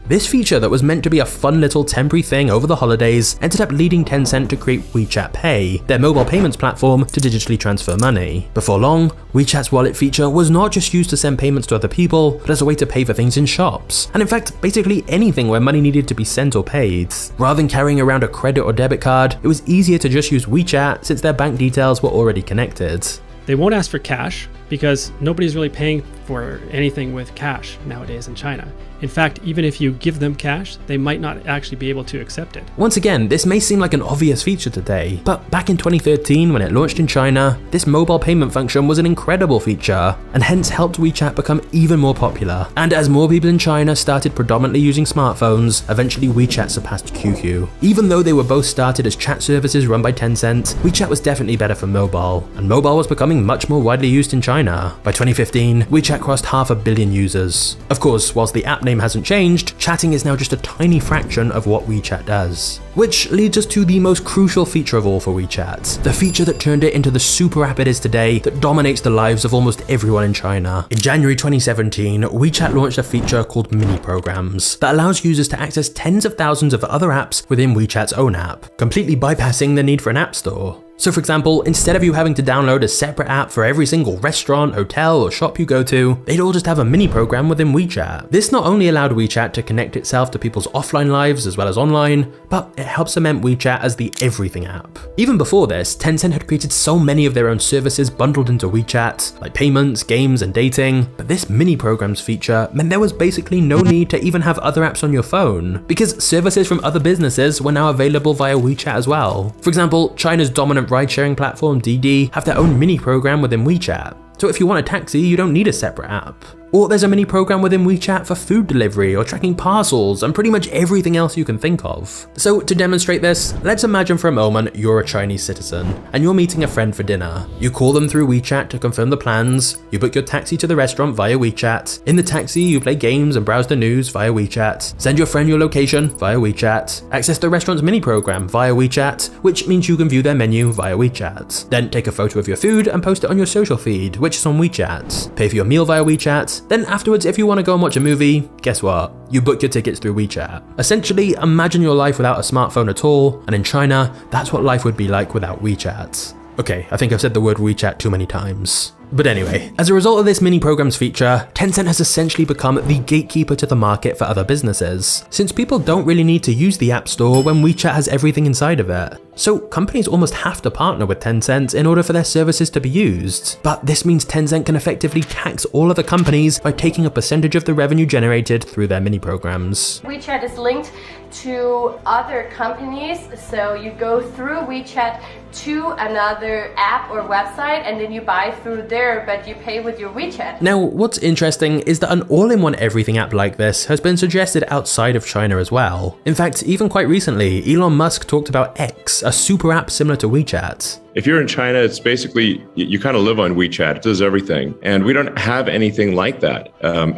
This feature that was meant to be a fun little temporary thing over the holidays ended up leading Tencent to create WeChat Pay, their mobile payments platform to digitally transfer money. Before long, WeChat's wallet feature was not just used to send payments to other people, but as a way to pay for things in shops, and in fact, basically anything where money needed to be sent or paid. Rather than carrying around a credit or debit card, it was easier to just use WeChat since their bank details were already connected. They won't ask for cash, because nobody's really paying for anything with cash nowadays in China. In fact, even if you give them cash, they might not actually be able to accept it. Once again, this may seem like an obvious feature today, but back in 2013 when it launched in China, this mobile payment function was an incredible feature, and hence helped WeChat become even more popular. And as more people in China started predominantly using smartphones, eventually WeChat surpassed QQ. Even though they were both started as chat services run by Tencent, WeChat was definitely better for mobile, and mobile was becoming much more widely used in China. By 2015, WeChat crossed 500 million users. Of course, whilst the app name hasn't changed, chatting is now just a tiny fraction of what WeChat does. Which leads us to the most crucial feature of all for WeChat, the feature that turned it into the super app it is today that dominates the lives of almost everyone in China. In January 2017, WeChat launched a feature called mini programs that allows users to access tens of thousands of other apps within WeChat's own app, completely bypassing the need for an app store. So for example, instead of you having to download a separate app for every single restaurant, hotel, or shop you go to, they'd all just have a mini program within WeChat. This not only allowed WeChat to connect itself to people's offline lives as well as online, but it helped cement WeChat as the everything app. Even before this, Tencent had created so many of their own services bundled into WeChat, like payments, games, and dating, but this mini programs feature meant there was basically no need to even have other apps on your phone, because services from other businesses were now available via WeChat as well. For example, China's dominant ride-sharing platform Didi have their own mini program within WeChat. So if you want a taxi, you don't need a separate app. Or there's a mini program within WeChat for food delivery or tracking parcels and pretty much everything else you can think of. So to demonstrate this, let's imagine for a moment you're a Chinese citizen and you're meeting a friend for dinner. You call them through WeChat to confirm the plans, you book your taxi to the restaurant via WeChat. In the taxi, you play games and browse the news via WeChat, send your friend your location via WeChat, access the restaurant's mini program via WeChat, which means you can view their menu via WeChat. Then take a photo of your food and post it on your social feed, which is on WeChat. Pay for your meal via WeChat. Then afterwards, if you want to go and watch a movie, guess what? You book your tickets through WeChat. Essentially, imagine your life without a smartphone at all, and in China, that's what life would be like without WeChat. Okay, I think I've said the word WeChat too many times. But anyway, as a result of this mini programs feature, Tencent has essentially become the gatekeeper to the market for other businesses, since people don't really need to use the App Store when WeChat has everything inside of it. So companies almost have to partner with Tencent in order for their services to be used. But this means Tencent can effectively tax all other companies by taking a percentage of the revenue generated through their mini programs. WeChat is linked to other companies, so you go through WeChat to another app or website and then you buy through there, but you pay with your WeChat. Now, what's interesting is that an all-in-one everything app like this has been suggested outside of China as well. In fact, even quite recently, Elon Musk talked about X, a super app similar to WeChat. If you're in China, it's basically, you kind of live on WeChat, it does everything. And we don't have anything like that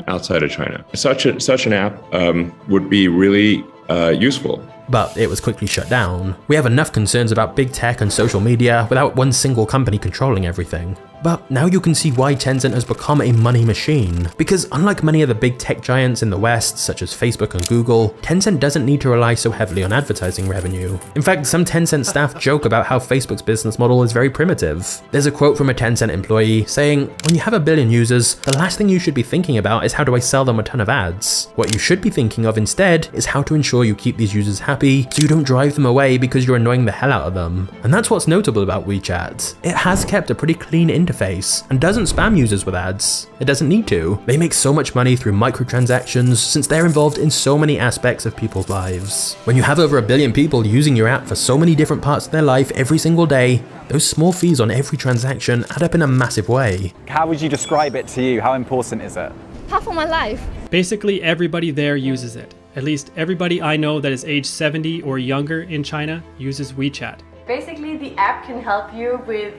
outside of China. Such an app would be really useful. But it was quickly shut down. We have enough concerns about big tech and social media without one single company controlling everything. But now you can see why Tencent has become a money machine. Because unlike many of the big tech giants in the West, such as Facebook and Google, Tencent doesn't need to rely so heavily on advertising revenue. In fact, some Tencent staff joke about how Facebook's business model is very primitive. There's a quote from a Tencent employee saying, "When you have 1 billion users, the last thing you should be thinking about is how do I sell them a ton of ads. What you should be thinking of instead is how to ensure you keep these users happy so you don't drive them away because you're annoying the hell out of them." And that's what's notable about WeChat. It has kept a pretty clean interface and doesn't spam users with ads. It doesn't need to. They make so much money through microtransactions since they're involved in so many aspects of people's lives. When you have over 1 billion people using your app for so many different parts of their life every single day, those small fees on every transaction add up in a massive way. How would you describe it to you? How important is it? Half of my life. Basically, everybody there uses it. At least everybody I know that is age 70 or younger in China uses WeChat. Basically, the app can help you with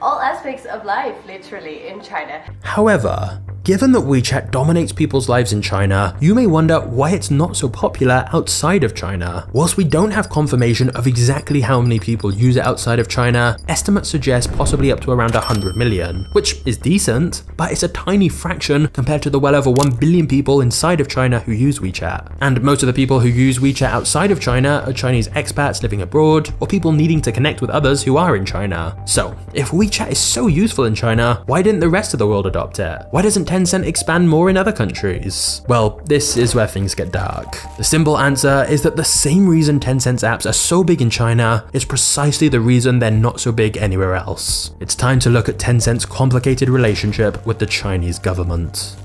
all aspects of life, literally, in China. However, given that WeChat dominates people's lives in China, you may wonder why it's not so popular outside of China. Whilst we don't have confirmation of exactly how many people use it outside of China, estimates suggest possibly up to around 100 million, which is decent, but it's a tiny fraction compared to the well over 1 billion people inside of China who use WeChat. And most of the people who use WeChat outside of China are Chinese expats living abroad or people needing to connect with others who are in China. So, if WeChat is so useful in China, why didn't the rest of the world adopt it? Why doesn't Tencent expand more in other countries? Well, this is where things get dark. The simple answer is that the same reason Tencent's apps are so big in China is precisely the reason they're not so big anywhere else. It's time to look at Tencent's complicated relationship with the Chinese government.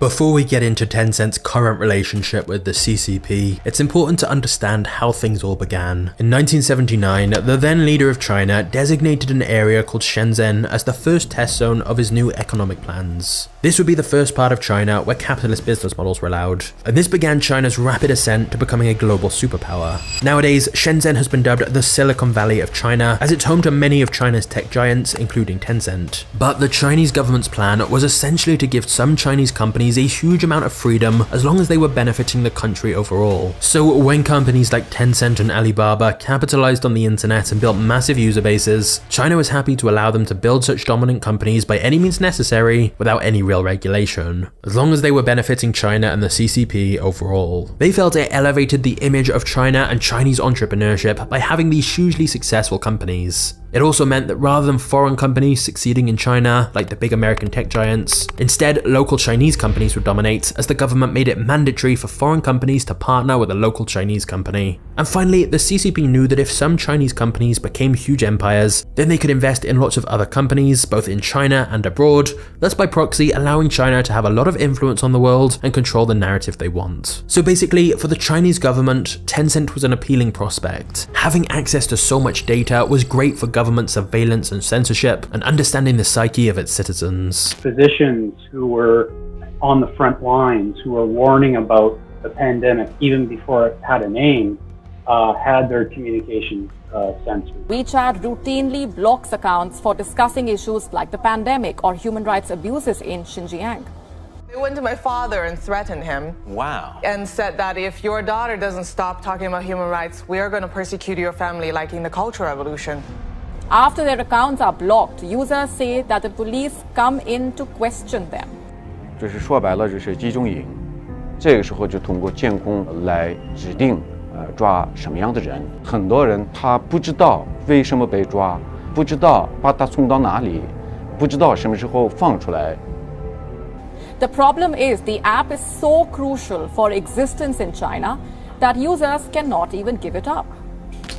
Before we get into Tencent's current relationship with the CCP, it's important to understand how things all began. In 1979, the then leader of China designated an area called Shenzhen as the first test zone of his new economic plans. This would be the first part of China where capitalist business models were allowed, and this began China's rapid ascent to becoming a global superpower. Nowadays, Shenzhen has been dubbed the Silicon Valley of China, as it's home to many of China's tech giants, including Tencent. But the Chinese government's plan was essentially to give some Chinese companies a huge amount of freedom as long as they were benefiting the country overall. So when companies like Tencent and Alibaba capitalized on the internet and built massive user bases, China was happy to allow them to build such dominant companies by any means necessary without any real regulation, as long as they were benefiting China and the CCP overall. They felt it elevated the image of China and Chinese entrepreneurship by having these hugely successful companies. It also meant that rather than foreign companies succeeding in China, like the big American tech giants, instead local Chinese companies would dominate, as the government made it mandatory for foreign companies to partner with a local Chinese company. And finally, the CCP knew that if some Chinese companies became huge empires, then they could invest in lots of other companies, both in China and abroad, thus by proxy allowing China to have a lot of influence on the world and control the narrative they want. So basically, for the Chinese government, Tencent was an appealing prospect. Having access to so much data was great for government surveillance and censorship, and understanding the psyche of its citizens. Physicians who were on the front lines, who were warning about the pandemic even before it had a name, had their communications censored. WeChat routinely blocks accounts for discussing issues like the pandemic or human rights abuses in Xinjiang. They went to my father and threatened him. Wow. And said that if your daughter doesn't stop talking about human rights, we are going to persecute your family like in the Cultural Revolution. After their accounts are blocked, users say that the police come in to question them. 这是说白了，这是集中营。这个时候就通过监控来指定，抓什么样的人。很多人他不知道为什么被抓，不知道把他送到哪里，不知道什么时候放出来。The problem is the app is so crucial for existence in China that users cannot even give it up.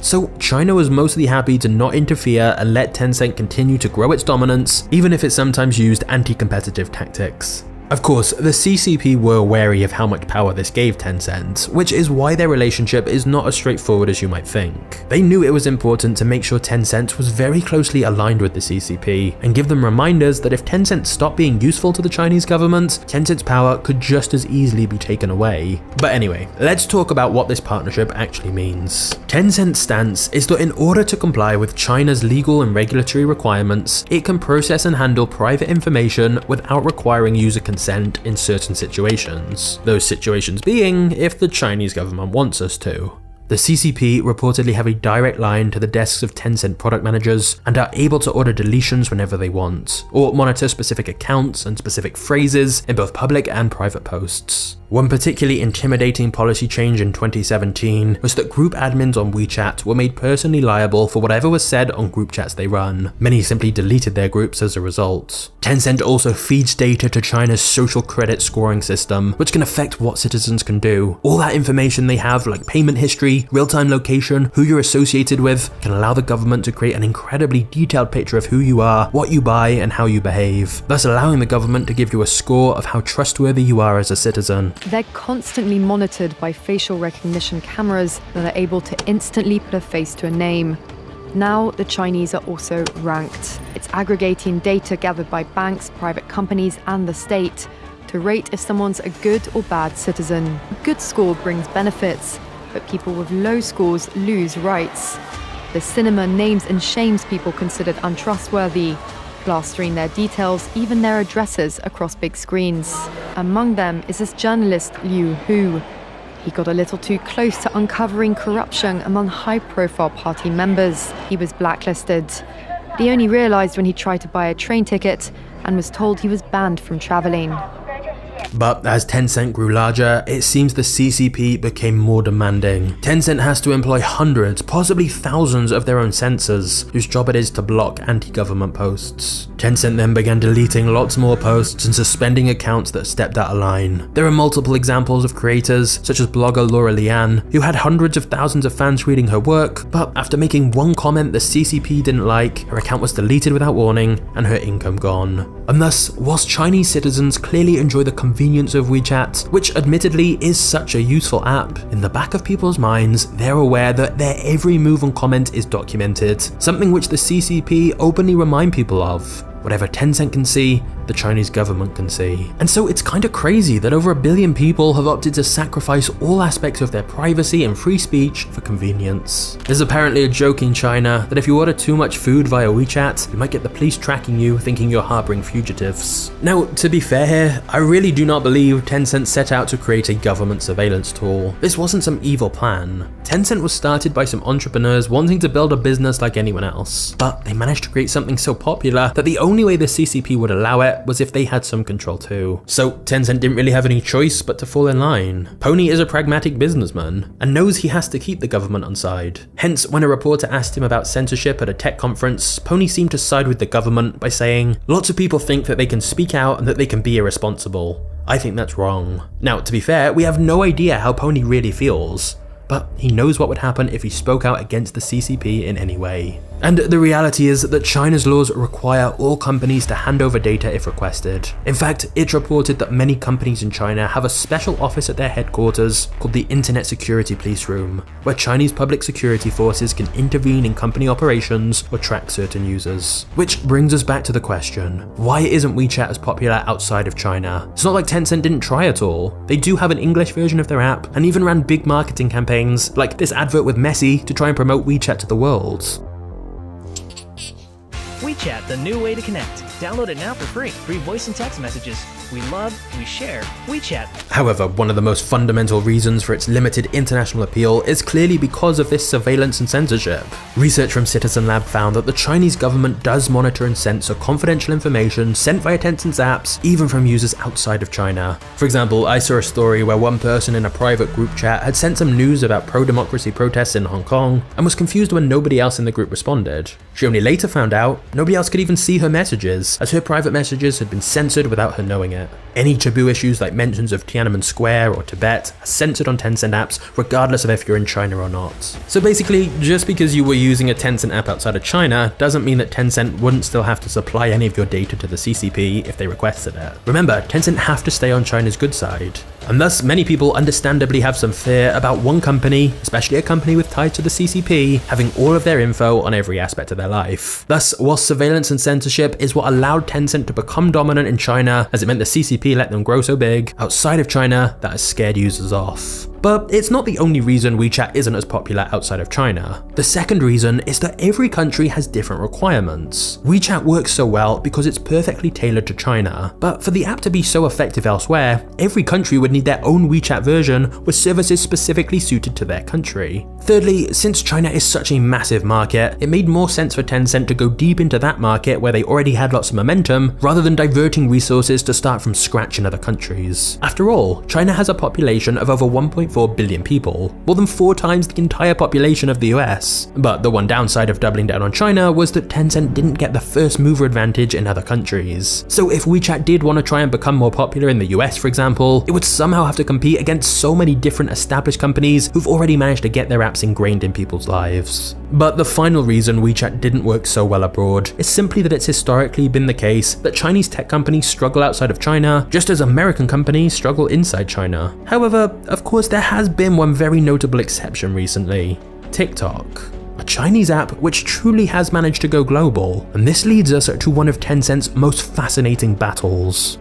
So China was mostly happy to not interfere and let Tencent continue to grow its dominance, even if it sometimes used anti-competitive tactics. Of course, the CCP were wary of how much power this gave Tencent, which is why their relationship is not as straightforward as you might think. They knew it was important to make sure Tencent was very closely aligned with the CCP, and give them reminders that if Tencent stopped being useful to the Chinese government, Tencent's power could just as easily be taken away. But anyway, let's talk about what this partnership actually means. Tencent's stance is that in order to comply with China's legal and regulatory requirements, it can process and handle private information without requiring user consent in certain situations. Those situations being if the Chinese government wants us to. The CCP reportedly have a direct line to the desks of Tencent product managers and are able to order deletions whenever they want, or monitor specific accounts and specific phrases in both public and private posts. One particularly intimidating policy change in 2017 was that group admins on WeChat were made personally liable for whatever was said on group chats they run. Many simply deleted their groups as a result. Tencent also feeds data to China's social credit scoring system, which can affect what citizens can do. All that information they have, like payment history, real-time location, who you're associated with, can allow the government to create an incredibly detailed picture of who you are, what you buy, and how you behave, thus allowing the government to give you a score of how trustworthy you are as a citizen. They're constantly monitored by facial recognition cameras that are able to instantly put a face to a name. Now, the Chinese are also ranked. It's aggregating data gathered by banks, private companies, and the state to rate if someone's a good or bad citizen. A good score brings benefits, but people with low scores lose rights. The cinema names and shames people considered untrustworthy, plastering their details, even their addresses, across big screens. Among them is this journalist Liu Hu. He got a little too close to uncovering corruption among high-profile party members. He was blacklisted. He only realized when he tried to buy a train ticket and was told he was banned from traveling. But as Tencent grew larger, it seems the CCP became more demanding. Tencent has to employ hundreds, possibly thousands of their own censors, whose job it is to block anti-government posts. Tencent then began deleting lots more posts and suspending accounts that stepped out of line. There are multiple examples of creators, such as blogger Laura Lian, who had hundreds of thousands of fans reading her work, but after making one comment the CCP didn't like, her account was deleted without warning and her income gone. And thus, whilst Chinese citizens clearly enjoy the convenience of WeChat, which admittedly is such a useful app, in the back of people's minds, they're aware that their every move and comment is documented, something which the CCP openly remind people of. Whatever Tencent can see, the Chinese government can see. And so it's kinda crazy that over 1 billion people have opted to sacrifice all aspects of their privacy and free speech for convenience. There's apparently a joke in China that if you order too much food via WeChat, you might get the police tracking you thinking you're harboring fugitives. Now, to be fair here, I really do not believe Tencent set out to create a government surveillance tool. This wasn't some evil plan. Tencent was started by some entrepreneurs wanting to build a business like anyone else, but they managed to create something so popular that the only way the CCP would allow it was if they had some control too. So Tencent didn't really have any choice but to fall in line. Pony is a pragmatic businessman and knows he has to keep the government on side. Hence, when a reporter asked him about censorship at a tech conference, Pony seemed to side with the government by saying, "Lots of people think that they can speak out and that they can be irresponsible. I think that's wrong." Now, to be fair, we have no idea how Pony really feels, but he knows what would happen if he spoke out against the CCP in any way. And the reality is that China's laws require all companies to hand over data if requested. In fact, it's reported that many companies in China have a special office at their headquarters called the Internet Security Police Room, where Chinese public security forces can intervene in company operations or track certain users. Which brings us back to the question, why isn't WeChat as popular outside of China? It's not like Tencent didn't try at all. They do have an English version of their app and even ran big marketing campaigns like this advert with Messi to try and promote WeChat to the world. WeChat, the new way to connect. Download it now for free. Free voice and text messages. We love, we share, WeChat. However, one of the most fundamental reasons for its limited international appeal is clearly because of this surveillance and censorship. Research from Citizen Lab found that the Chinese government does monitor and censor confidential information sent via Tencent's apps, even from users outside of China. For example, I saw a story where one person in a private group chat had sent some news about pro-democracy protests in Hong Kong and was confused when nobody else in the group responded. She only later found out nobody else could even see her messages, as her private messages had been censored without her knowing it. Any taboo issues like mentions of Tiananmen Square or Tibet are censored on Tencent apps, regardless of if you're in China or not. So basically, just because you were using a Tencent app outside of China doesn't mean that Tencent wouldn't still have to supply any of your data to the CCP if they requested it. Remember, Tencent have to stay on China's good side. And thus, many people understandably have some fear about one company, especially a company with ties to the CCP, having all of their info on every aspect of their life. Thus, whilst surveillance and censorship is what allowed Tencent to become dominant in China, as it meant the CCP let them grow so big, outside of China, that has scared users off. But it's not the only reason WeChat isn't as popular outside of China. The second reason is that every country has different requirements. WeChat works so well because it's perfectly tailored to China, but for the app to be so effective elsewhere, every country would need their own WeChat version with services specifically suited to their country. Thirdly, since China is such a massive market, it made more sense for Tencent to go deep into that market where they already had lots of momentum, rather than diverting resources to start from scratch in other countries. After all, China has a population of over 1.4 billion people, more than 4 times the entire population of the US. But the one downside of doubling down on China was that Tencent didn't get the first mover advantage in other countries. So if WeChat did want to try and become more popular in the US, for example, it would somehow have to compete against so many different established companies who've already managed to get their apps ingrained in people's lives. But the final reason WeChat didn't work so well abroad is simply that it's historically been the case that Chinese tech companies struggle outside of China, just as American companies struggle inside China. However, of course, there has been one very notable exception recently: TikTok. A Chinese app which truly has managed to go global, and this leads us to one of Tencent's most fascinating battles.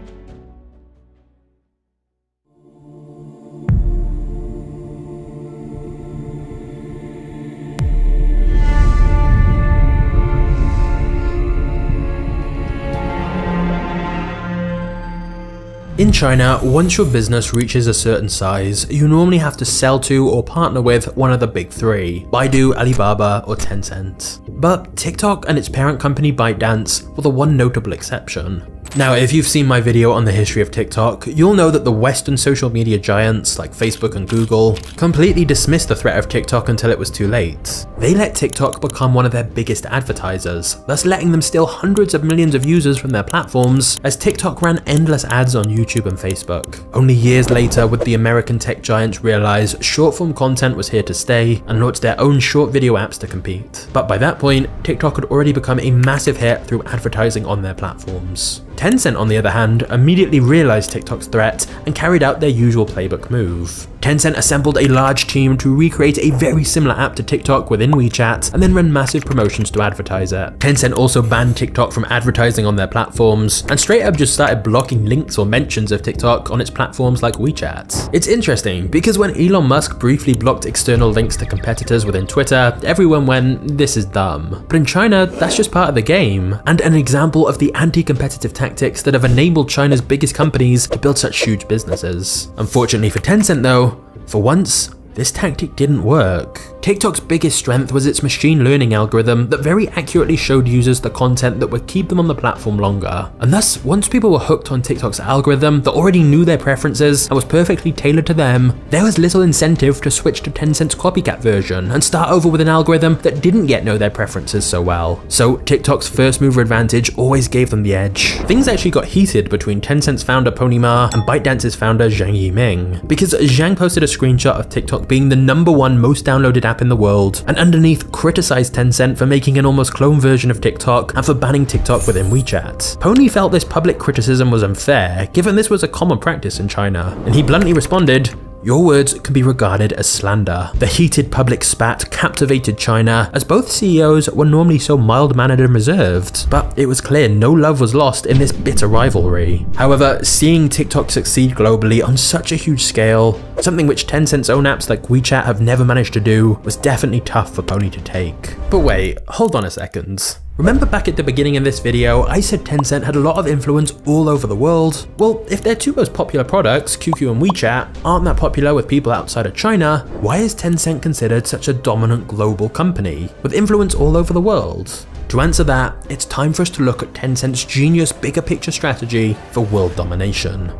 In China, once your business reaches a certain size, you normally have to sell to or partner with one of the big 3, Baidu, Alibaba, or Tencent. But TikTok and its parent company ByteDance were the one notable exception. Now, if you've seen my video on the history of TikTok, you'll know that the Western social media giants like Facebook and Google completely dismissed the threat of TikTok until it was too late. They let TikTok become one of their biggest advertisers, thus letting them steal hundreds of millions of users from their platforms as TikTok ran endless ads on YouTube and Facebook. Only years later would the American tech giants realize short-form content was here to stay and launched their own short video apps to compete. But by that point, TikTok had already become a massive hit through advertising on their platforms. Tencent, on the other hand, immediately realized TikTok's threat and carried out their usual playbook move. Tencent assembled a large team to recreate a very similar app to TikTok within WeChat and then run massive promotions to advertise it. Tencent also banned TikTok from advertising on their platforms and straight up just started blocking links or mentions of TikTok on its platforms like WeChat. It's interesting because when Elon Musk briefly blocked external links to competitors within Twitter, everyone went, "This is dumb." But in China, that's just part of the game, and an example of the anti-competitive tactics that have enabled China's biggest companies to build such huge businesses. Unfortunately for Tencent though, for once, this tactic didn't work. TikTok's biggest strength was its machine learning algorithm that very accurately showed users the content that would keep them on the platform longer. And thus, once people were hooked on TikTok's algorithm that already knew their preferences and was perfectly tailored to them, there was little incentive to switch to Tencent's copycat version and start over with an algorithm that didn't yet know their preferences so well. So TikTok's first mover advantage always gave them the edge. Things actually got heated between Tencent's founder Pony Ma and ByteDance's founder Zhang Yiming, because Zhang posted a screenshot of TikTok being the #1 most downloaded app in the world, and underneath criticized Tencent for making an almost clone version of TikTok and for banning TikTok within WeChat. Pony felt this public criticism was unfair, given this was a common practice in China, and he bluntly responded, "Your words can be regarded as slander." The heated public spat captivated China, as both CEOs were normally so mild-mannered and reserved, but it was clear no love was lost in this bitter rivalry. However, seeing TikTok succeed globally on such a huge scale, something which Tencent's own apps like WeChat have never managed to do, was definitely tough for Pony to take. But wait, hold on a second. Remember back at the beginning of this video, I said Tencent had a lot of influence all over the world? Well, if their two most popular products, QQ and WeChat, aren't that popular with people outside of China, why is Tencent considered such a dominant global company, with influence all over the world? To answer that, it's time for us to look at Tencent's genius bigger picture strategy for world domination.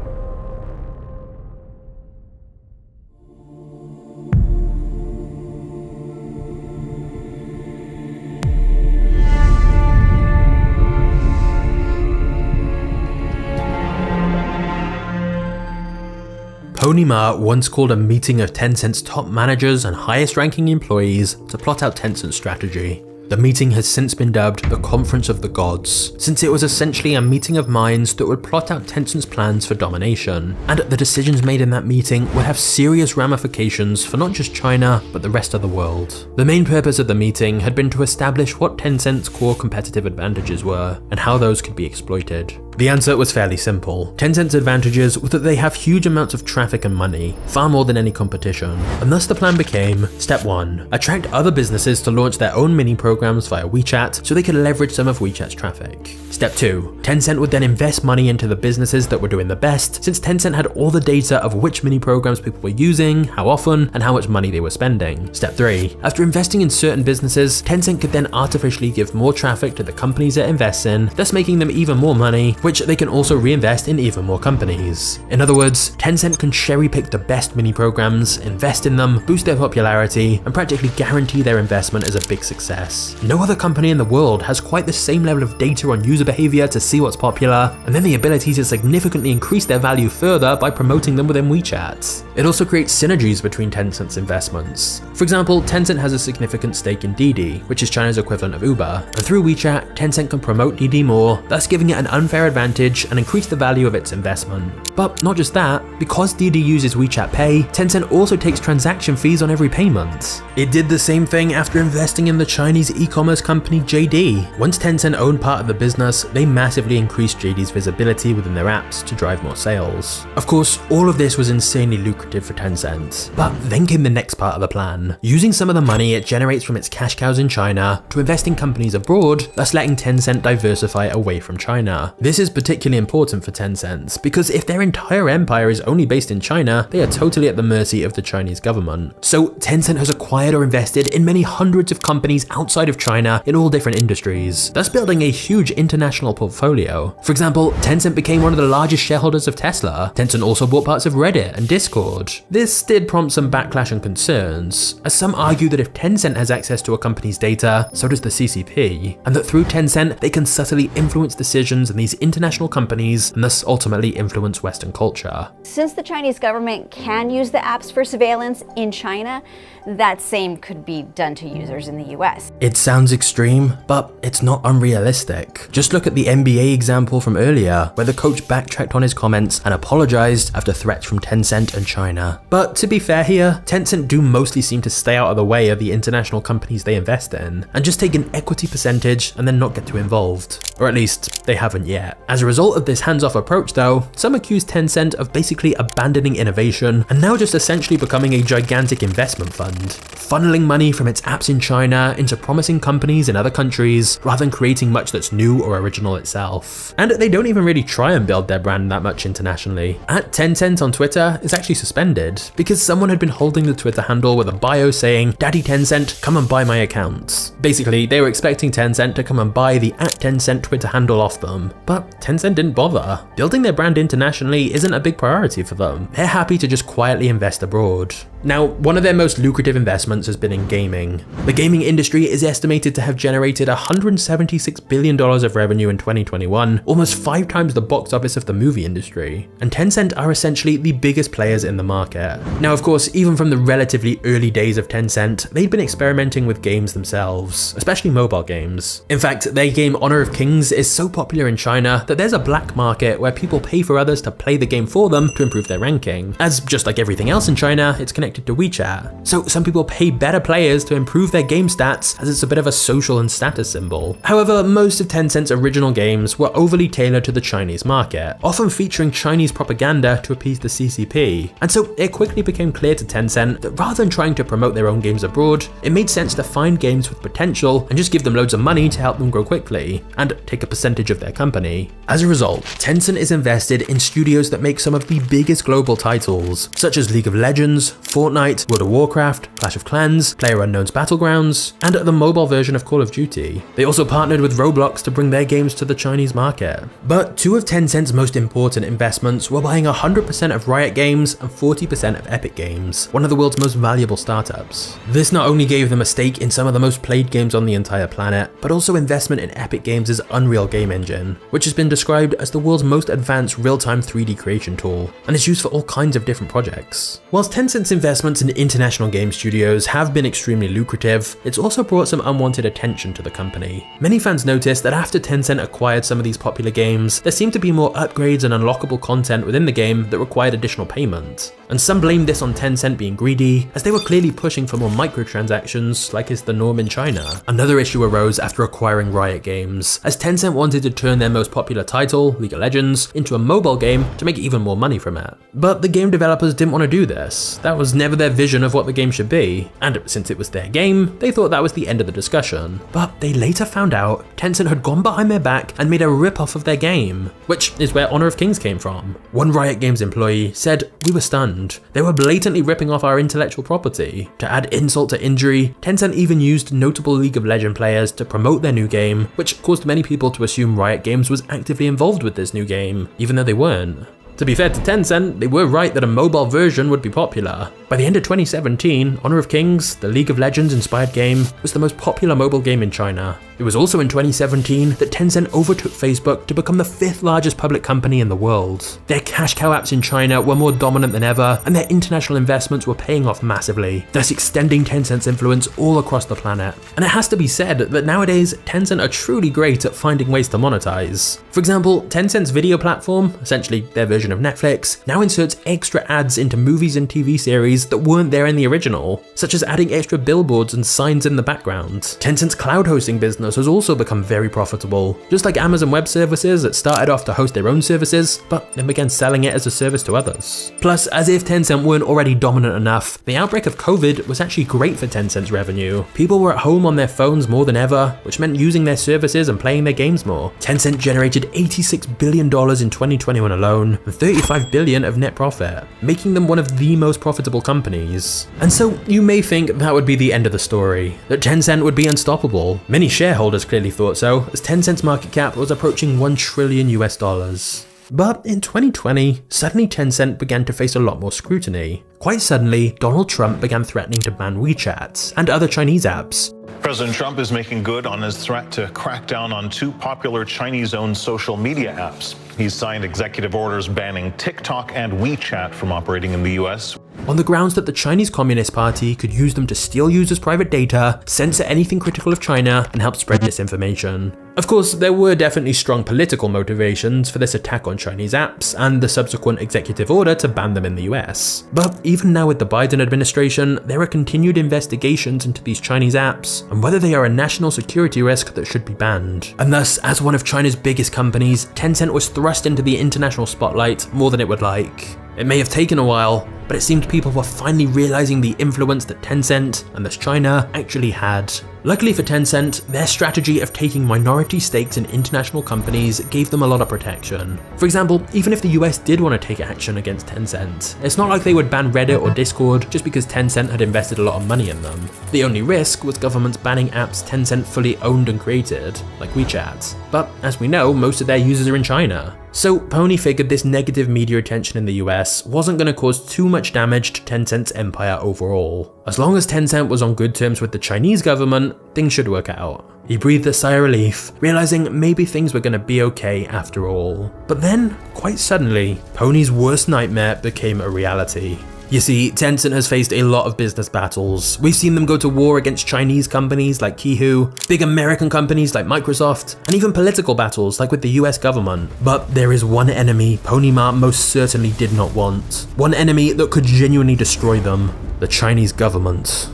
Pony Ma once called a meeting of Tencent's top managers and highest ranking employees to plot out Tencent's strategy. The meeting has since been dubbed the Conference of the Gods, since it was essentially a meeting of minds that would plot out Tencent's plans for domination, and the decisions made in that meeting would have serious ramifications for not just China, but the rest of the world. The main purpose of the meeting had been to establish what Tencent's core competitive advantages were, and how those could be exploited. The answer was fairly simple. Tencent's advantages were that they have huge amounts of traffic and money, far more than any competition, and thus the plan became, step 1, attract other businesses to launch their own mini programs via WeChat so they could leverage some of WeChat's traffic. Step 2, Tencent would then invest money into the businesses that were doing the best, since Tencent had all the data of which mini programs people were using, how often, and how much money they were spending. Step 3, after investing in certain businesses, Tencent could then artificially give more traffic to the companies it invests in, thus making them even more money, which they can also reinvest in even more companies. In other words, Tencent can cherry pick the best mini programs, invest in them, boost their popularity, and practically guarantee their investment is a big success. No other company in the world has quite the same level of data on user behavior to see what's popular, and then the ability to significantly increase their value further by promoting them within WeChat. It also creates synergies between Tencent's investments. For example, Tencent has a significant stake in Didi, which is China's equivalent of Uber, and through WeChat, Tencent can promote Didi more, thus giving it an unfair advantage and increase the value of its investment. But not just that, because Didi uses WeChat Pay, Tencent also takes transaction fees on every payment. It did the same thing after investing in the Chinese e-commerce company JD. Once Tencent owned part of the business, they massively increased JD's visibility within their apps to drive more sales. Of course, all of this was insanely lucrative for Tencent. But then came the next part of the plan, using some of the money it generates from its cash cows in China to invest in companies abroad, thus letting Tencent diversify away from China. This is is particularly important for Tencent, because if their entire empire is only based in China, they are totally at the mercy of the Chinese government. So Tencent has acquired or invested in many hundreds of companies outside of China in all different industries, thus building a huge international portfolio. For example, Tencent became one of the largest shareholders of Tesla. Tencent also bought parts of Reddit and Discord. This did prompt some backlash and concerns, as some argue that if Tencent has access to a company's data, so does the CCP, and that through Tencent they can subtly influence decisions in these international companies and thus ultimately influence Western culture. Since the Chinese government can use the apps for surveillance in China, that same could be done to users in the US. It sounds extreme, but it's not unrealistic. Just look at the NBA example from earlier, where the coach backtracked on his comments and apologized after threats from Tencent and China. But to be fair here, Tencent do mostly seem to stay out of the way of the international companies they invest in, and just take an equity percentage and then not get too involved. Or at least, they haven't yet. As a result of this hands-off approach though, some accuse Tencent of basically abandoning innovation and now just essentially becoming a gigantic investment fund, funneling money from its apps in China into promising companies in other countries rather than creating much that's new or original itself. And they don't even really try and build their brand that much internationally. @Tencent on Twitter is actually suspended because someone had been holding the Twitter handle with a bio saying, "Daddy Tencent, come and buy my account." Basically, they were expecting Tencent to come and buy the @Tencent Twitter handle off them, but Tencent didn't bother. Building their brand internationally isn't a big priority for them. They're happy to just quietly invest abroad. Now, one of their most lucrative investments has been in gaming. The gaming industry is estimated to have generated $176 billion of revenue in 2021, almost 5 times the box office of the movie industry. And Tencent are essentially the biggest players in the market. Now, of course, even from the relatively early days of Tencent, they'd been experimenting with games themselves, especially mobile games. In fact, their game Honor of Kings is so popular in China that there's a black market where people pay for others to play the game for them to improve their ranking. As just like everything else in China, it's connected to WeChat. So some people pay better players to improve their game stats, as it's a bit of a social and status symbol. However, most of Tencent's original games were overly tailored to the Chinese market, often featuring Chinese propaganda to appease the CCP. And so it quickly became clear to Tencent that rather than trying to promote their own games abroad, it made sense to find games with potential and just give them loads of money to help them grow quickly, and take a percentage of their company. As a result, Tencent is invested in studios that make some of the biggest global titles, such as League of Legends, Fortnite, World of Warcraft, Clash of Clans, PlayerUnknown's Battlegrounds, and the mobile version of Call of Duty. They also partnered with Roblox to bring their games to the Chinese market. But 2 of Tencent's most important investments were buying 100% of Riot Games and 40% of Epic Games, one of the world's most valuable startups. This not only gave them a stake in some of the most played games on the entire planet, but also investment in Epic Games' Unreal game engine, which has been described as the world's most advanced real-time 3D creation tool, and is used for all kinds of different projects. Whilst Tencent's investments in international game studios have been extremely lucrative, it's also brought some unwanted attention to the company. Many fans noticed that after Tencent acquired some of these popular games, there seemed to be more upgrades and unlockable content within the game that required additional payment. And some blamed this on Tencent being greedy, as they were clearly pushing for more microtransactions like is the norm in China. Another issue arose after acquiring Riot Games, as Tencent wanted to turn their most popular title, League of Legends, into a mobile game to make even more money from it. But the game developers didn't want to do this. That was never their vision of what the game should be, and since it was their game, they thought that was the end of the discussion. But they later found out Tencent had gone behind their back and made a rip-off of their game, which is where Honor of Kings came from. One Riot Games employee said, "We were stunned. They were blatantly ripping off our intellectual property." To add insult to injury, Tencent even used notable League of Legends players to promote their new game, which caused many people to assume Riot Games was actively involved with this new game, even though they weren't. To be fair to Tencent, they were right that a mobile version would be popular. By the end of 2017, Honor of Kings, the League of Legends inspired game, was the most popular mobile game in China. It was also in 2017 that Tencent overtook Facebook to become the 5th largest public company in the world. Their cash cow apps in China were more dominant than ever, and their international investments were paying off massively, thus extending Tencent's influence all across the planet. And it has to be said that nowadays, Tencent are truly great at finding ways to monetize. For example, Tencent's video platform, essentially their version of Netflix, now inserts extra ads into movies and TV series that weren't there in the original, such as adding extra billboards and signs in the background. Tencent's cloud hosting business has also become very profitable. Just like Amazon Web Services that started off to host their own services, but then began selling selling it as a service to others. Plus, as if Tencent weren't already dominant enough, the outbreak of COVID was actually great for Tencent's revenue. People were at home on their phones more than ever, which meant using their services and playing their games more. Tencent generated $86 billion in 2021 alone, and $35 billion of net profit, making them one of the most profitable companies. And so you may think that would be the end of the story, that Tencent would be unstoppable. Many shareholders clearly thought so, as Tencent's market cap was approaching $1 trillion US. But in 2020, suddenly Tencent began to face a lot more scrutiny. Quite suddenly, Donald Trump began threatening to ban WeChat and other Chinese apps. President Trump is making good on his threat to crack down on two popular Chinese-owned social media apps. He's signed executive orders banning TikTok and WeChat from operating in the US. On the grounds that the Chinese Communist Party could use them to steal users' private data, censor anything critical of China, and help spread misinformation. Of course, there were definitely strong political motivations for this attack on Chinese apps and the subsequent executive order to ban them in the US. But even now with the Biden administration, there are continued investigations into these Chinese apps and whether they are a national security risk that should be banned. And thus, as one of China's biggest companies, Tencent was thrust into the international spotlight more than it would like. It may have taken a while, but it seemed people were finally realizing the influence that Tencent, and thus China, actually had. Luckily for Tencent, their strategy of taking minority stakes in international companies gave them a lot of protection. For example, even if the US did want to take action against Tencent, it's not like they would ban Reddit or Discord just because Tencent had invested a lot of money in them. The only risk was governments banning apps Tencent fully owned and created, like WeChat. But as we know, most of their users are in China. So Pony figured this negative media attention in the US wasn't going to cause too much damage to Tencent's empire overall. As long as Tencent was on good terms with the Chinese government, things should work out. He breathed a sigh of relief, realizing maybe things were going to be okay after all. But then, quite suddenly, Pony's worst nightmare became a reality. You see, Tencent has faced a lot of business battles. We've seen them go to war against Chinese companies like Qihoo, big American companies like Microsoft, and even political battles like with the US government. But there is one enemy PonyMart most certainly did not want. One enemy that could genuinely destroy them: the Chinese government.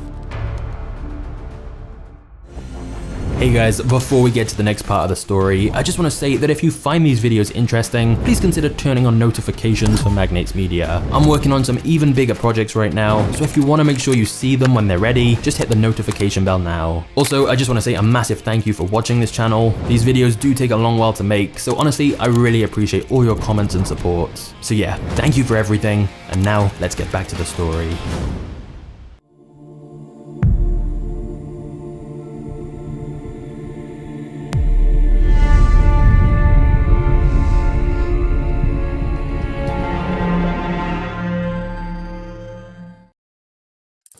Hey guys, before we get to the next part of the story, I just want to say that if you find these videos interesting, please consider turning on notifications for Magnates Media. I'm working on some even bigger projects right now, so if you want to make sure you see them when they're ready, just hit the notification bell now. Also, I just want to say a massive thank you for watching this channel. These videos do take a long while to make, so honestly, I really appreciate all your comments and support. So yeah, thank you for everything, and now let's get back to the story.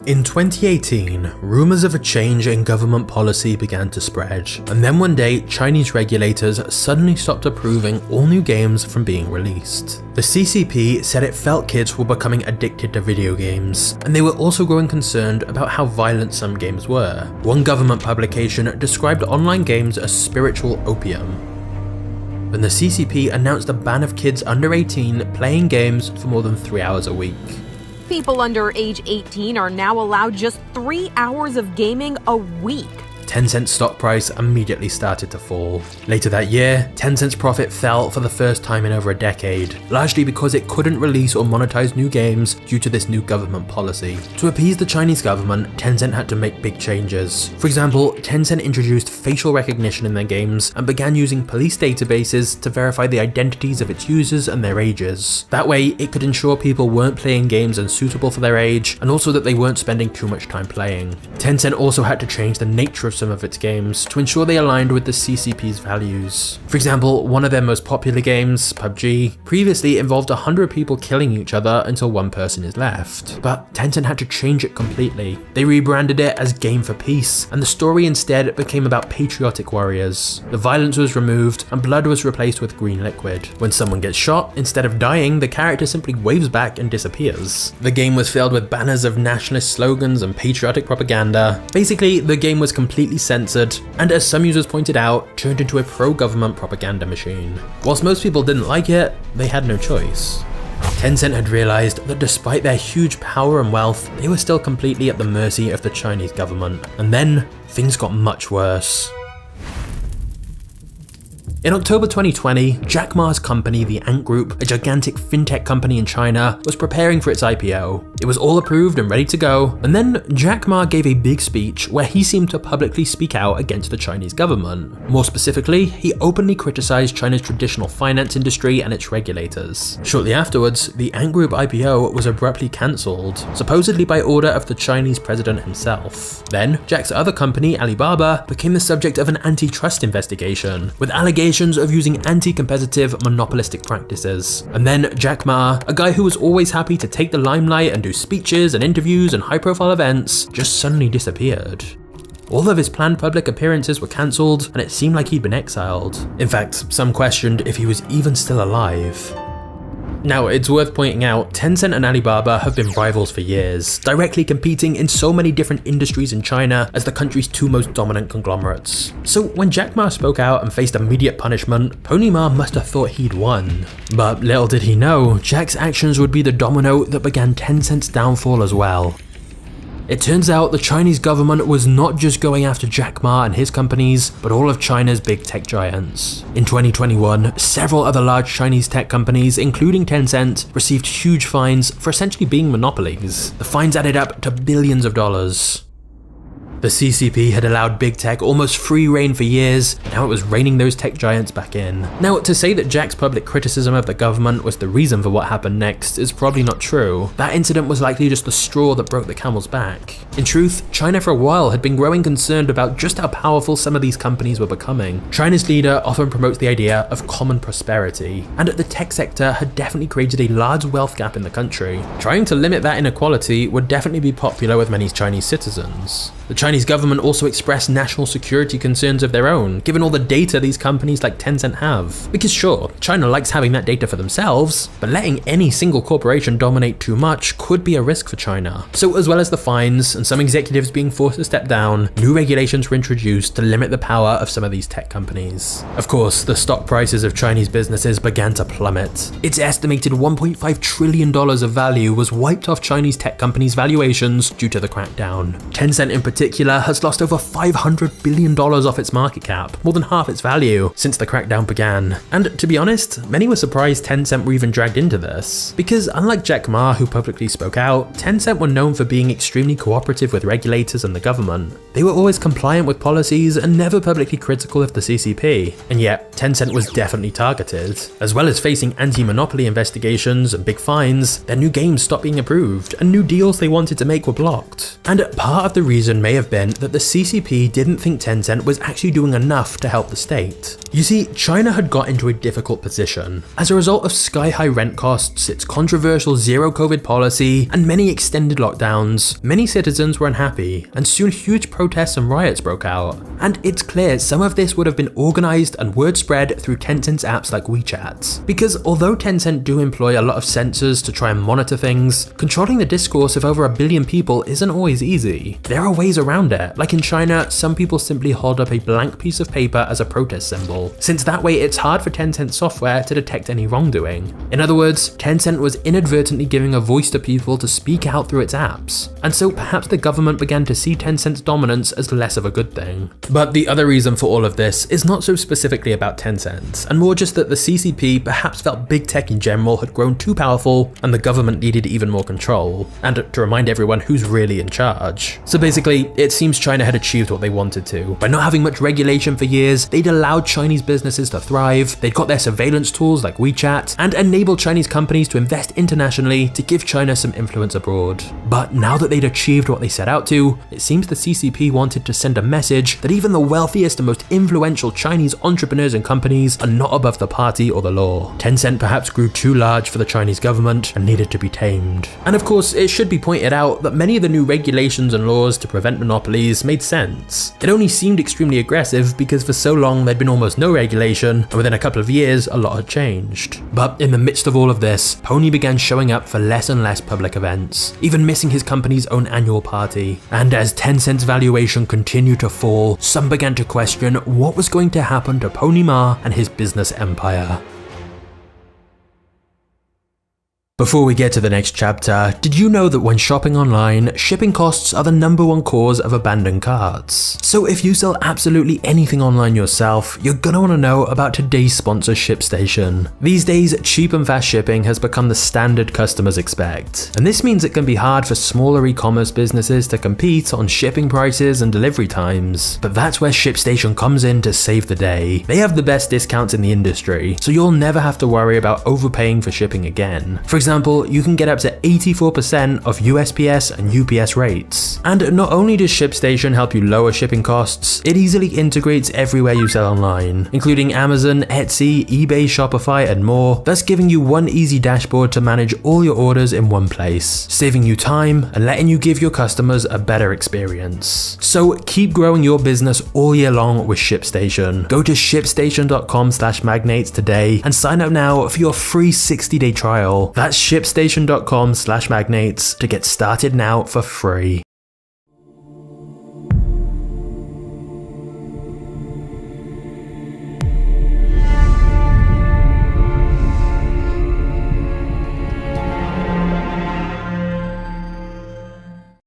In 2018, rumors of a change in government policy began to spread, and then one day, Chinese regulators suddenly stopped approving all new games from being released. The CCP said it felt kids were becoming addicted to video games, and they were also growing concerned about how violent some games were. One government publication described online games as spiritual opium. And the CCP announced a ban of kids under 18 playing games for more than 3 hours a week. People under age 18 are now allowed just 3 hours of gaming a week. Tencent's stock price immediately started to fall. Later that year, Tencent's profit fell for the first time in over a decade, largely because it couldn't release or monetize new games due to this new government policy. To appease the Chinese government, Tencent had to make big changes. For example, Tencent introduced facial recognition in their games and began using police databases to verify the identities of its users and their ages. That way, it could ensure people weren't playing games unsuitable for their age, and also that they weren't spending too much time playing. Tencent also had to change the nature of some of its games to ensure they aligned with the CCP's values. For example, one of their most popular games, PUBG, previously involved 100 people killing each other until one person is left. But Tencent had to change it completely. They rebranded it as Game for Peace, and the story instead became about patriotic warriors. The violence was removed, and blood was replaced with green liquid. When someone gets shot, instead of dying, the character simply waves back and disappears. The game was filled with banners of nationalist slogans and patriotic propaganda. Basically, the game was completely censored, and as some users pointed out, turned into a pro-government propaganda machine. Whilst most people didn't like it, they had no choice. Tencent had realized that despite their huge power and wealth, they were still completely at the mercy of the Chinese government. And then, things got much worse. In October 2020, Jack Ma's company, the Ant Group, a gigantic fintech company in China, was preparing for its IPO. It was all approved and ready to go, and then Jack Ma gave a big speech where he seemed to publicly speak out against the Chinese government. More specifically, he openly criticized China's traditional finance industry and its regulators. Shortly afterwards, the Ant Group IPO was abruptly cancelled, supposedly by order of the Chinese president himself. Then, Jack's other company, Alibaba, became the subject of an antitrust investigation, with allegations of using anti-competitive monopolistic practices. And then Jack Ma, a guy who was always happy to take the limelight and do speeches and interviews and high-profile events, just suddenly disappeared. All of his planned public appearances were cancelled, and it seemed like he'd been exiled. In fact, some questioned if he was even still alive. Now, it's worth pointing out, Tencent and Alibaba have been rivals for years, directly competing in so many different industries in China as the country's two most dominant conglomerates. So when Jack Ma spoke out and faced immediate punishment, Pony Ma must have thought he'd won. But little did he know, Jack's actions would be the domino that began Tencent's downfall as well. It turns out the Chinese government was not just going after Jack Ma and his companies, but all of China's big tech giants. In 2021, several other large Chinese tech companies, including Tencent, received huge fines for essentially being monopolies. The fines added up to billions of dollars. The CCP had allowed big tech almost free rein for years, and now it was reining those tech giants back in. Now, to say that Jack's public criticism of the government was the reason for what happened next is probably not true. That incident was likely just the straw that broke the camel's back. In truth, China for a while had been growing concerned about just how powerful some of these companies were becoming. China's leader often promotes the idea of common prosperity, and the tech sector had definitely created a large wealth gap in the country. Trying to limit that inequality would definitely be popular with many Chinese citizens. The Chinese government also expressed national security concerns of their own, given all the data these companies like Tencent have. Because sure, China likes having that data for themselves, but letting any single corporation dominate too much could be a risk for China. So as well as the fines and some executives being forced to step down, new regulations were introduced to limit the power of some of these tech companies. Of course, the stock prices of Chinese businesses began to plummet. It's estimated $1.5 trillion of value was wiped off Chinese tech companies' valuations due to the crackdown. Tencent in particular has lost over $500 billion off its market cap, more than half its value, since the crackdown began. And to be honest, many were surprised Tencent were even dragged into this. Because unlike Jack Ma, who publicly spoke out, Tencent were known for being extremely cooperative with regulators and the government. They were always compliant with policies and never publicly critical of the CCP. And yet, Tencent was definitely targeted. As well as facing anti-monopoly investigations and big fines, their new games stopped being approved, and new deals they wanted to make were blocked. And part of the reason may have been that the CCP didn't think Tencent was actually doing enough to help the state. You see, China had got into a difficult position. As a result of sky-high rent costs, its controversial zero-COVID policy, and many extended lockdowns, many citizens were unhappy, and soon huge protests and riots broke out. And it's clear some of this would have been organized and word spread through Tencent's apps like WeChat. Because although Tencent do employ a lot of sensors to try and monitor things, controlling the discourse of over 1 billion people isn't always easy. There are ways around it. Like in China, some people simply hold up a blank piece of paper as a protest symbol, since that way it's hard for Tencent software to detect any wrongdoing. In other words, Tencent was inadvertently giving a voice to people to speak out through its apps, and so perhaps the government began to see Tencent's dominance as less of a good thing. But the other reason for all of this is not so specifically about Tencent, and more just that the CCP perhaps felt big tech in general had grown too powerful and the government needed even more control, and to remind everyone who's really in charge. So basically, it seems China had achieved what they wanted to. By not having much regulation for years, they'd allowed Chinese businesses to thrive, they'd got their surveillance tools like WeChat, and enabled Chinese companies to invest internationally to give China some influence abroad. But now that they'd achieved what they set out to, it seems the CCP wanted to send a message that even the wealthiest and most influential Chinese entrepreneurs and companies are not above the party or the law. Tencent perhaps grew too large for the Chinese government and needed to be tamed. And of course, it should be pointed out that many of the new regulations and laws to prevent monopolies made sense. It only seemed extremely aggressive because for so long there'd been almost no regulation, and within a couple of years a lot had changed. But in the midst of all of this, Pony began showing up for less and less public events, even missing his company's own annual party. And as Tencent's valuation continued to fall, some began to question what was going to happen to Pony Ma and his business empire. Before we get to the next chapter, did you know that when shopping online, shipping costs are the #1 cause of abandoned carts? So if you sell absolutely anything online yourself, you're gonna want to know about today's sponsor, ShipStation. These days, cheap and fast shipping has become the standard customers expect, and this means it can be hard for smaller e-commerce businesses to compete on shipping prices and delivery times. But that's where ShipStation comes in to save the day. They have the best discounts in the industry, so you'll never have to worry about overpaying for shipping again. For example, you can get up to 84% of USPS and UPS rates. And not only does ShipStation help you lower shipping costs, it easily integrates everywhere you sell online, including Amazon, Etsy, eBay, Shopify, and more, thus giving you one easy dashboard to manage all your orders in one place, saving you time and letting you give your customers a better experience. So keep growing your business all year long with ShipStation. Go to shipstation.com/magnates today and sign up now for your free 60-day trial. That's shipstation.com/magnates to get started now for free.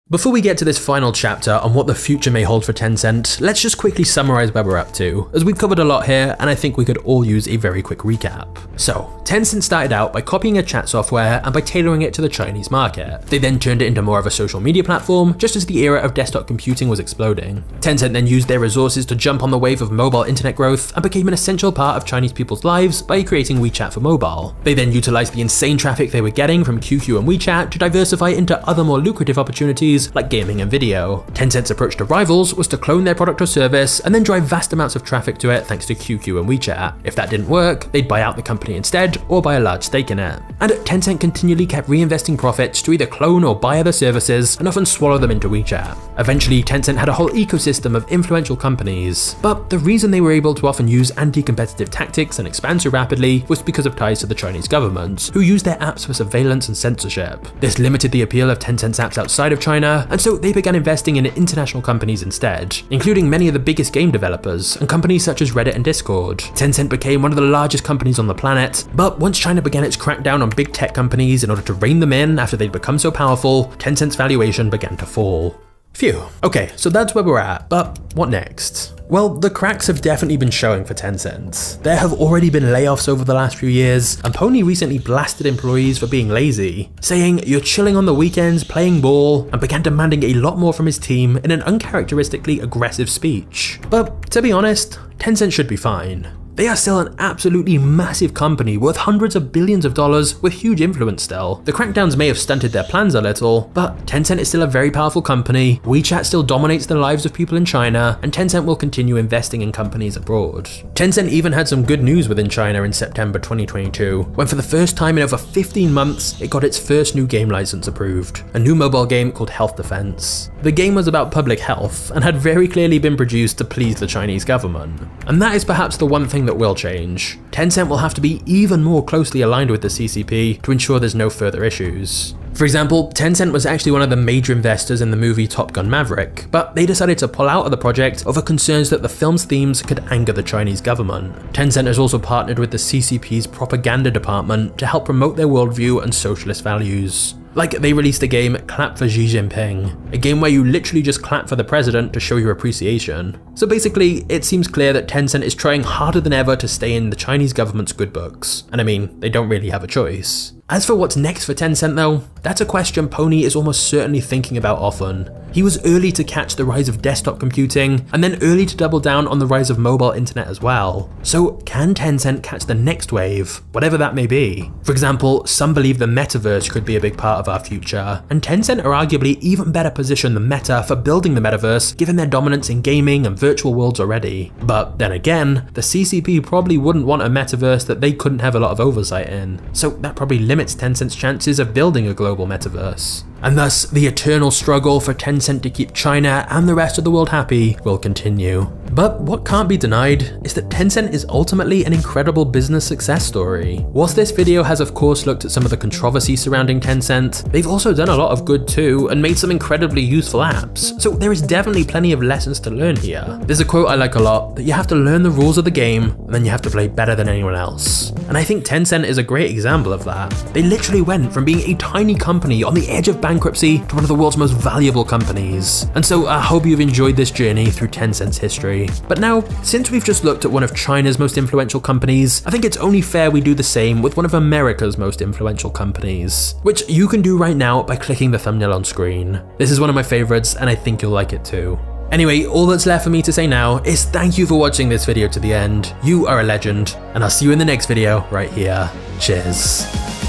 Before we get to this final chapter on what the future may hold for Tencent, let's just quickly summarize where we're up to, as we've covered a lot here and I think we could all use a very quick recap. So, Tencent started out by copying a chat software and by tailoring it to the Chinese market. They then turned it into more of a social media platform, just as the era of desktop computing was exploding. Tencent then used their resources to jump on the wave of mobile internet growth and became an essential part of Chinese people's lives by creating WeChat for mobile. They then utilized the insane traffic they were getting from QQ and WeChat to diversify into other more lucrative opportunities like gaming and video. Tencent's approach to rivals was to clone their product or service and then drive vast amounts of traffic to it thanks to QQ and WeChat. If that didn't work, they'd buy out the company instead or buy a large stake in it. And Tencent continually kept reinvesting profits to either clone or buy other services and often swallow them into WeChat. Eventually, Tencent had a whole ecosystem of influential companies, but the reason they were able to often use anti-competitive tactics and expand so rapidly was because of ties to the Chinese government, who used their apps for surveillance and censorship. This limited the appeal of Tencent's apps outside of China, and so they began investing in international companies instead, including many of the biggest game developers and companies such as Reddit and Discord. Tencent became one of the largest companies on the planet, but once China began its crackdown on big tech companies in order to rein them in after they'd become so powerful, Tencent's valuation began to fall. Phew. Okay, so that's where we're at, but what next? Well, the cracks have definitely been showing for Tencent. There have already been layoffs over the last few years, and Pony recently blasted employees for being lazy, saying you're chilling on the weekends, playing ball, and began demanding a lot more from his team in an uncharacteristically aggressive speech. But to be honest, Tencent should be fine. They are still an absolutely massive company worth hundreds of billions of dollars with huge influence still. The crackdowns may have stunted their plans a little, but Tencent is still a very powerful company, WeChat still dominates the lives of people in China, and Tencent will continue investing in companies abroad. Tencent even had some good news within China in September 2022, when for the first time in over 15 months, it got its first new game license approved, a new mobile game called Health Defense. The game was about public health and had very clearly been produced to please the Chinese government. And that is perhaps the one thing that will change. Tencent will have to be even more closely aligned with the CCP to ensure there's no further issues. For example, Tencent was actually one of the major investors in the movie Top Gun Maverick, but they decided to pull out of the project over concerns that the film's themes could anger the Chinese government. Tencent has also partnered with the CCP's propaganda department to help promote their worldview and socialist values. Like, they released a game, Clap for Xi Jinping, a game where you literally just clap for the president to show your appreciation. So basically, it seems clear that Tencent is trying harder than ever to stay in the Chinese government's good books. And I mean, they don't really have a choice. As for what's next for Tencent though, that's a question Pony is almost certainly thinking about often. He was early to catch the rise of desktop computing, and then early to double down on the rise of mobile internet as well. So can Tencent catch the next wave, whatever that may be? For example, some believe the metaverse could be a big part of our future, and Tencent are arguably even better positioned than Meta for building the metaverse given their dominance in gaming and virtual worlds already. But then again, the CCP probably wouldn't want a metaverse that they couldn't have a lot of oversight in, so that probably limits Tencent's chances of building a global metaverse. And thus, the eternal struggle for Tencent to keep China and the rest of the world happy will continue. But what can't be denied is that Tencent is ultimately an incredible business success story. Whilst this video has of course looked at some of the controversies surrounding Tencent, they've also done a lot of good too and made some incredibly useful apps, so there is definitely plenty of lessons to learn here. There's a quote I like a lot, that you have to learn the rules of the game and then you have to play better than anyone else. And And I think Tencent is a great example of that. They literally went from being a tiny company on the edge of bankruptcy to one of the world's most valuable companies. And so I hope you've enjoyed this journey through Tencent's history. But now, since we've just looked at one of China's most influential companies, I think it's only fair we do the same with one of America's most influential companies, which you can do right now by clicking the thumbnail on screen. This is one of my favorites, and I think you'll like it too. Anyway, all that's left for me to say now is thank you for watching this video to the end. You are a legend, and I'll see you in the next video right here. Cheers.